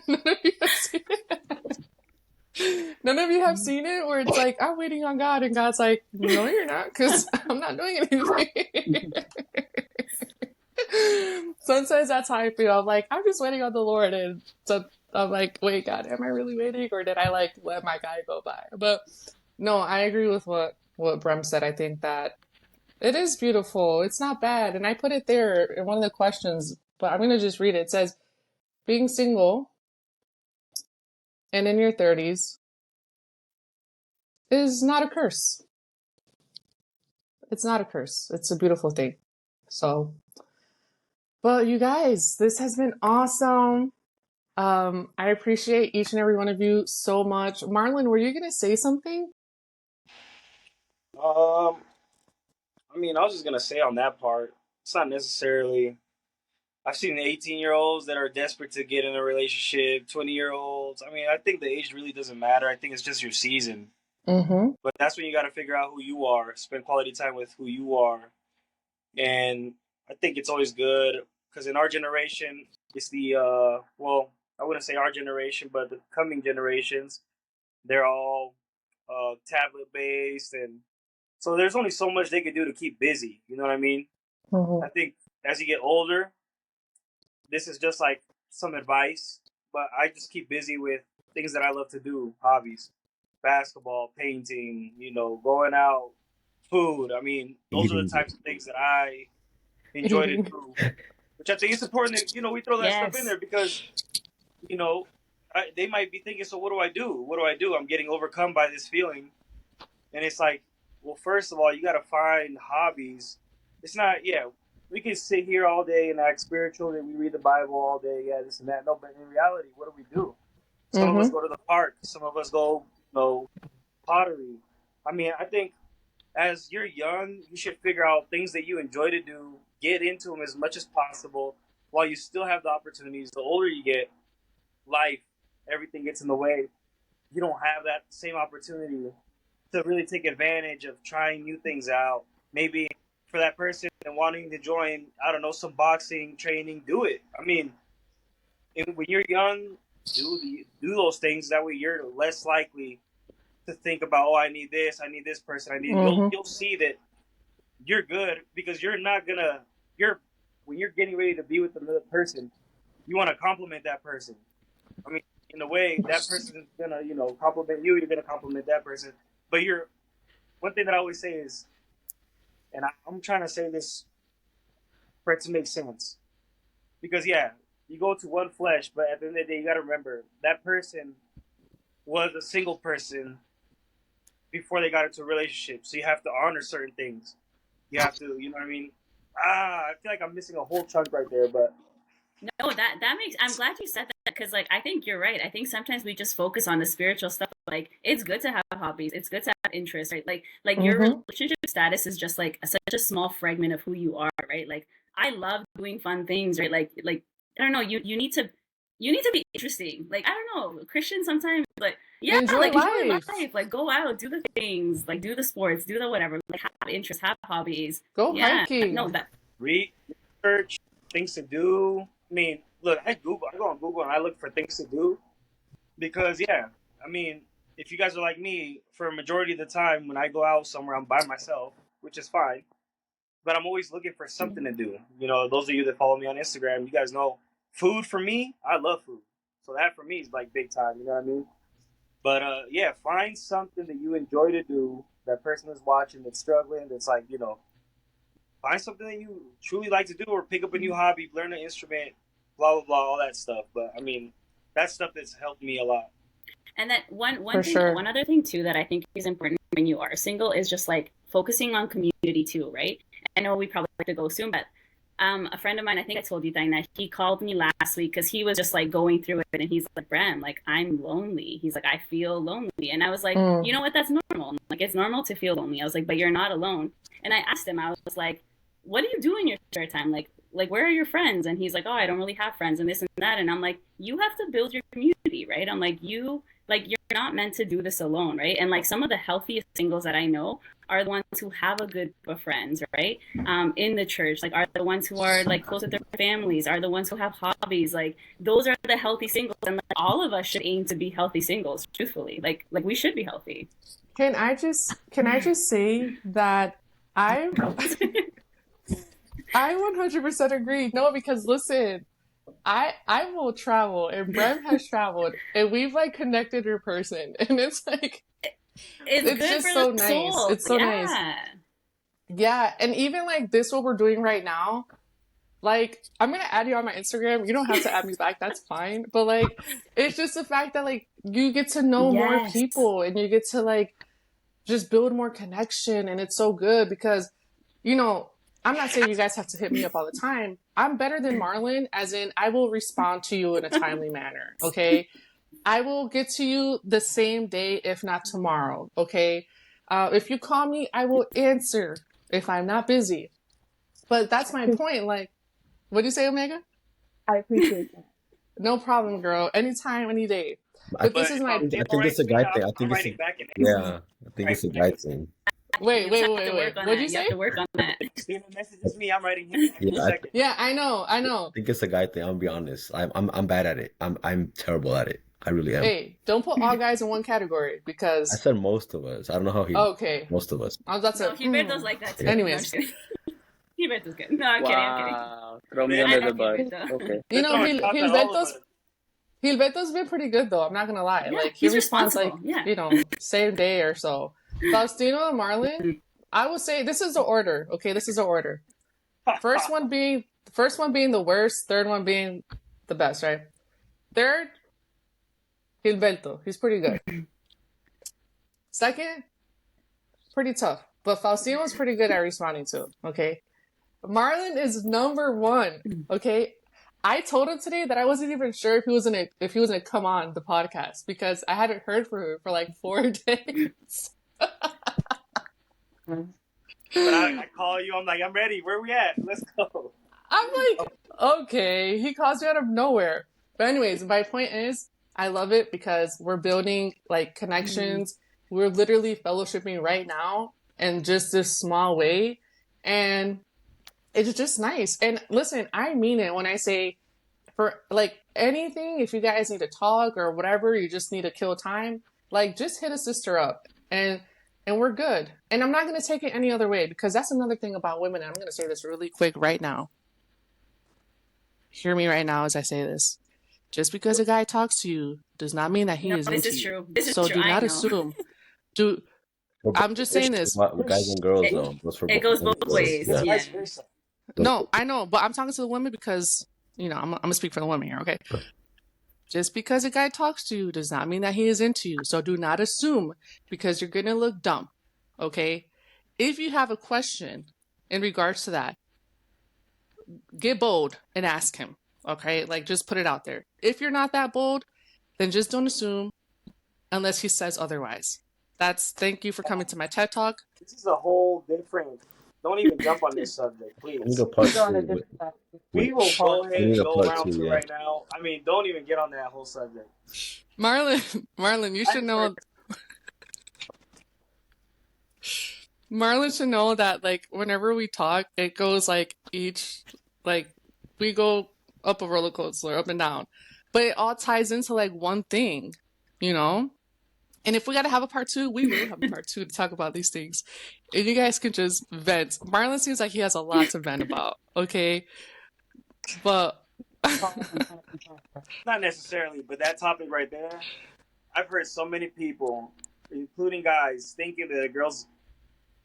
None of you have seen it? None of you have seen it where it's like, I'm waiting on God, and God's like, no, you're not, because I'm not doing anything. Sometimes that's how I feel. I'm like, I'm just waiting on the Lord, and so I'm like, wait, God, am I really waiting, or did I like let my guy go by? But no, I agree with what Brem said. I think that It is beautiful. It's not bad. And I put it there in one of the questions, but I'm going to just read it. It says, being single and in your 30s is not a curse. It's not a curse. It's a beautiful thing. So, well, you guys, this has been awesome. I appreciate each and every one of you so much. Marlon, were you going to say something? I mean, I was just gonna say on that part, it's not necessarily. I've seen 18-year-olds that are desperate to get in a relationship, 20-year-olds. I mean, I think the age really doesn't matter. I think it's just your season. Mm-hmm. But that's when you got to figure out who you are, spend quality time with who you are. And I think it's always good because in our generation, it's well, I wouldn't say our generation, but the coming generations, they're all tablet based. And so there's only so much they could do to keep busy. You know what I mean? Mm-hmm. I think as you get older, this is just like some advice, but I just keep busy with things that I love to do, hobbies, basketball, painting, going out, food. I mean, those are the Eating. types of things that I enjoy to do, which I think it's important that, we throw that stuff in Yes. there because, you know, they might be thinking, so what do I do? What do I do? I'm getting overcome by this feeling. And it's like, well, first of all, you got to find hobbies. It's not, we can sit here all day and act spiritual and we read the Bible all day, this and that. No, but in reality, what do we do? Some of us go to the park. Some of us go, pottery. I mean, I think as you're young, you should figure out things that you enjoy to do, get into them as much as possible while you still have the opportunities. The older you get, life, everything gets in the way. You don't have that same opportunity to really take advantage of trying new things out. Maybe for that person and wanting to join, I don't know, some boxing training, do it. I mean, when you're young, do those things. That way, you're less likely to think about, oh, I need this person, You'll see that you're good because you're not gonna. When you're getting ready to be with another person, you want to compliment that person. I mean, in a way, that person's gonna, compliment you. You're gonna compliment that person. But one thing that I always say is, and I'm trying to say this for it to make sense, because you go to one flesh, but at the end of the day, you got to remember that person was a single person before they got into a relationship. So you have to honor certain things. You have to, you know what I mean? I feel like I'm missing a whole chunk right there, but No, that makes. I'm glad you said that because, like, I think you're right. I think sometimes we just focus on the spiritual stuff. Like, it's good to have hobbies. It's good to have interests, right? Like your relationship status is just like such a small fragment of who you are, right? Like, I love doing fun things, right? Like I don't know. You need to be interesting. Like, I don't know. Christians sometimes Enjoy life. Like, go out, do the things, like do the sports, do the whatever. Like, have interests, have hobbies. Go hiking. No, research things to do. I mean, look, I go on Google and I look for things to do because, I mean, if you guys are like me, for a majority of the time when I go out somewhere, I'm by myself, which is fine. But I'm always looking for something to do. Those of you that follow me on Instagram, you guys know food for me, I love food. So that for me is like big time, you know what I mean? But find something that you enjoy to do, that person is watching, that's struggling, that's like, find something that you truly like to do or pick up a new hobby, learn an instrument, blah, blah, blah, all that stuff. But, I mean, that's stuff that's helped me a lot. And that one other thing, too, that I think is important when you are single is just, like, focusing on community, too, right? I know we probably have to go soon, but a friend of mine, I think I told you, Diana, he called me last week because he was just, like, going through it, and he's like, Bram, like, I'm lonely. He's like, I feel lonely. And I was like, you know what? That's normal. Like, it's normal to feel lonely. I was like, but you're not alone. And I asked him, I was like, what do you do in your spare time? Like where are your friends? And he's like, oh, I don't really have friends and this and that. And I'm like, you have to build your community, right? I'm like, you're not meant to do this alone, right? And like some of the healthiest singles that I know are the ones who have a good group of friends, right? In the church, like are the ones who are like close with their families, are the ones who have hobbies. Like those are the healthy singles. And like, all of us should aim to be healthy singles, truthfully. Like we should be healthy. Can I just say that I 100% agree. No, because listen, I will travel, and Brem has traveled, and we've like connected in person, and it's like it's good just for so the nice. soul. It's so nice. Yeah, and even like this, what we're doing right now, like I'm gonna add you on my Instagram. You don't have to add me back, that's fine. But like, it's just the fact that like you get to know more Yes. people and you get to like just build more connection, and it's so good because, you know, I'm not saying you guys have to hit me up all the time. I'm better than Marlon, as in I will respond to you in a timely manner. Okay, I will get to you the same day, if not tomorrow. Okay, if you call me, I will answer if I'm not busy. But that's my point. Like, what do you say, Omega? I appreciate that. No problem, girl. Anytime, any day. I But this But is if my I Faustino think it's writes a me, guy thing. I I'm think it's writing back in yeah. I think it's a guy thing. wait. You have to work Wait. on What'd that. you say? have to work on that. Faustino messages me, I'm writing him back in a Yeah, second. Yeah, I know. I think it's a guy thing. I'm gonna be honest. I'm bad at it. I'm terrible at it. I really am. Hey, don't put all guys in one category I because said most of us. I don't know how he. okay, Most of us. I was about No, to. Gilberto's like that too. Anyways. No, I'm just kidding. Gilberto's good. No, I'm kidding. Wow. Throw me Yeah, under I the like bus. Gilberto. Okay. You know, They're throwing shots at all of us. Gilberto's been pretty good though. I'm not gonna lie. Yeah, Like he he's responds like responsible. Yeah. you know same day or so. Faustino and Marlon, I would say this is the order. Okay, this is the order. First one being the worst. Third one being the best. Right. Third, Gilberto. He's pretty good. Second, pretty tough. But Faustino's pretty good at responding to. Okay. Marlon is number one. Okay. I told him today that I wasn't even sure if he was gonna come on the podcast because I hadn't heard from him for like 4 days. But I call you, I'm like, I'm ready. Where we at? Let's go. I'm like, okay. He calls me out of nowhere. But anyways, my point is, I love it because we're building like connections. We're literally fellowshipping right now in just this small way. And it's just nice. And listen, I mean it when I say for like anything, if you guys need to talk or whatever, you just need to kill time, like just hit a sister up and we're good. And I'm not going to take it any other way because that's another thing about women. And I'm going to say this really quick right now. Hear me right now as I say this. Just because a guy talks to you does not mean that he is this into is you. true. This is So true. do I not know. assume. I'm just saying this. Guys and girls though. It goes both ways. Yeah. Yeah. Vice versa. No, I know, but I'm talking to the women because, you know, I'm gonna speak for the women here, okay? Just because a guy talks to you does not mean that he is into you. So do not assume because you're gonna look dumb, okay? If you have a question in regards to that, get bold and ask him, okay? Like just put it out there. If you're not that bold, then just don't assume unless he says otherwise. Thank you for coming to my TED Talk. This is a whole different. Don't even jump on this subject, please. We need a part Go on a two. different topic. We will go ahead We need and a go part round two, two yeah. right now. I mean, don't even get on that whole subject. Marlon, you should know. Marlon should know that, like, whenever we talk, it goes like we go up a roller coaster, up and down, but it all ties into like one thing, you know. And if we got to have a part two, we will have a part two to talk about these things, and you guys can just vent. Marlon seems like he has a lot to vent about, okay? But Not necessarily, but that topic right there, I've heard so many people, including guys, thinking that a girl's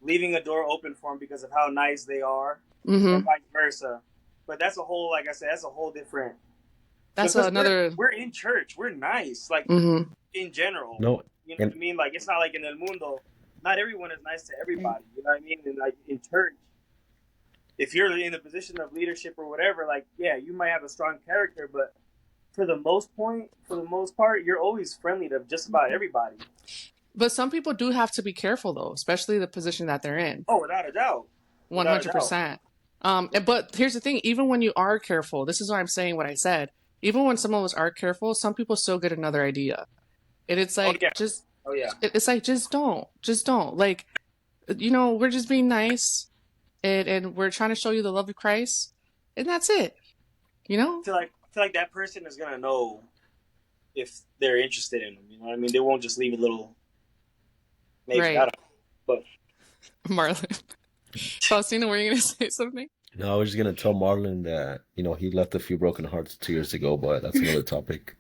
leaving a door open for them because of how nice they are, and vice versa. But that's a whole, like I said, that's a whole different. that's because another. We're in church. We're nice, like Mhm. in general. No, You know what I mean? Like it's not like in El Mundo. Not everyone is nice to everybody. You know what I mean? And like in church, if you're in a position of leadership or whatever, like yeah, you might have a strong character, but for the most part, you're always friendly to just about everybody. But some people do have to be careful, though, especially the position that they're in. Oh, without a doubt. 100%. But here's the thing: even when you are careful, this is why I'm saying what I said. Even when some of us are careful, some people still get another idea, and it's like Oh yeah. it's like just don't. Like, you know, we're just being nice, and we're trying to show you the love of Christ, and that's it. You know. I feel like that person is gonna know if they're interested in them. You know what I mean? They won't just leave a little. Maybe Right. I don't know. But Marlon. Faustino, were you gonna say something? no, I was just gonna tell Marlon that he left a few broken hearts 2 years ago, but that's another topic.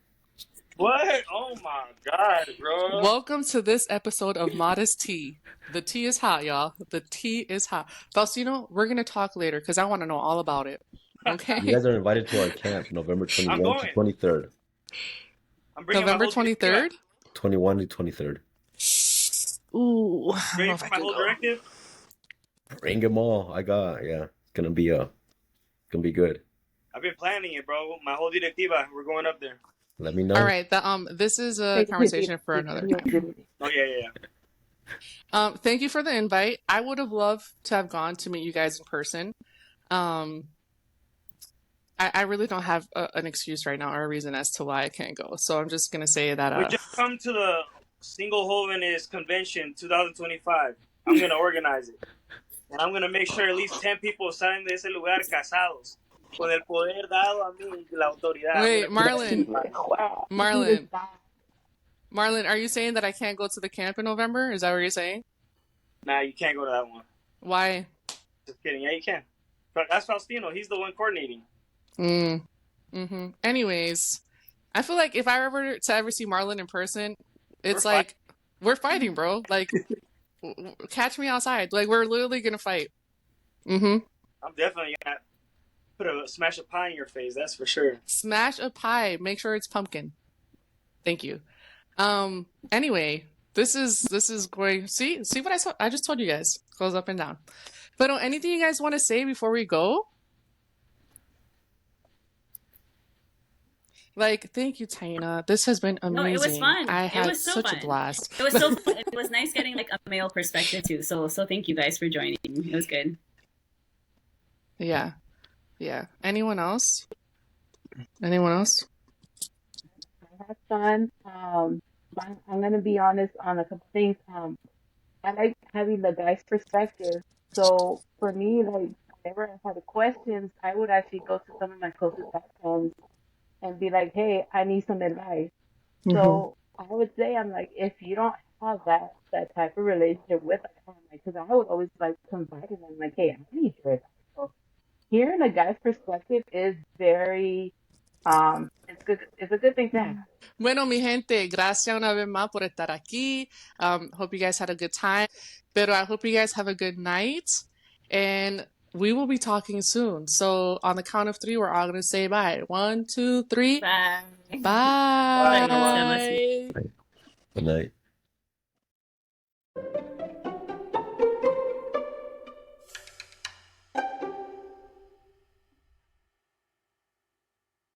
what? Oh my God, bro. Welcome to this episode of Modest Tea. The tea is hot, y'all. The tea is hot. Faustino, we're gonna talk later because I want to know all about it. You Okay? guys are invited to our camp November I'm 21 to going. 23rd. I'm bringing my November whole directive. 23rd? 21 to 23rd. Ooh, I don't Ready know if for I my can whole go. directive? Bring them all. It's gonna be good. I've been planning it, bro. My whole directiva. We're going up there. Let me know. All right, this is a conversation for another time. Oh yeah. Thank you for the invite. I would have loved to have gone to meet you guys in person. I really don't have an excuse right now or a reason as to why I can't go. So I'm just gonna say that. We just come to the Single Holiness Convention 2025. I'm gonna organize it, and I'm gonna make sure at least 10 people salen de ese lugar casados, con el poder dado a mí y la autoridad. Wait, Wow. Marlon, are you saying that I can't go to the camp in November? Is that what you're saying? Nah, you can't go to that one. Why? Just kidding. Yeah, you can. But that's Faustino. He's the one coordinating. Anyways, I feel like if I were to ever see Marlon in person, it's We're like we're fighting, bro. Like, catch me outside. Like, we're literally gonna fight. I'm definitely gonna put a smash of pie in your face. That's for sure. Smash a pie. Make sure it's pumpkin. Thank you. Anyway, this is going. See what I just told you guys. Goes up and down. But anything you guys want to say before we go? Like, thank you, Taina. This has been amazing. No, it was fun. I had it was so such fun. a blast. It was so fun. It was nice getting like a male perspective too. So thank you guys for joining. It was good. Yeah. Anyone else? Anyone else? I had fun. I'm gonna be honest on a couple things. I like having the guy's perspective. So for me, like whenever I had questions, I would actually go to some of my closest friends and be like, "Hey, I need some advice." So I would say, I'm like, if you don't have that type of relationship with a guy, because I would always like confide in them, like, "Hey, I need your advice." So hearing a guy's perspective is very, it's good. It's a good thing to have. Bueno, mi gente, gracias una vez más por estar aquí. Hope you guys had a good time. Pero I hope you guys have a good night. And we will be talking soon. So on the count of 3, we're all going to say bye. 1, 2, 3. Bye. Bye. Bye. Good night.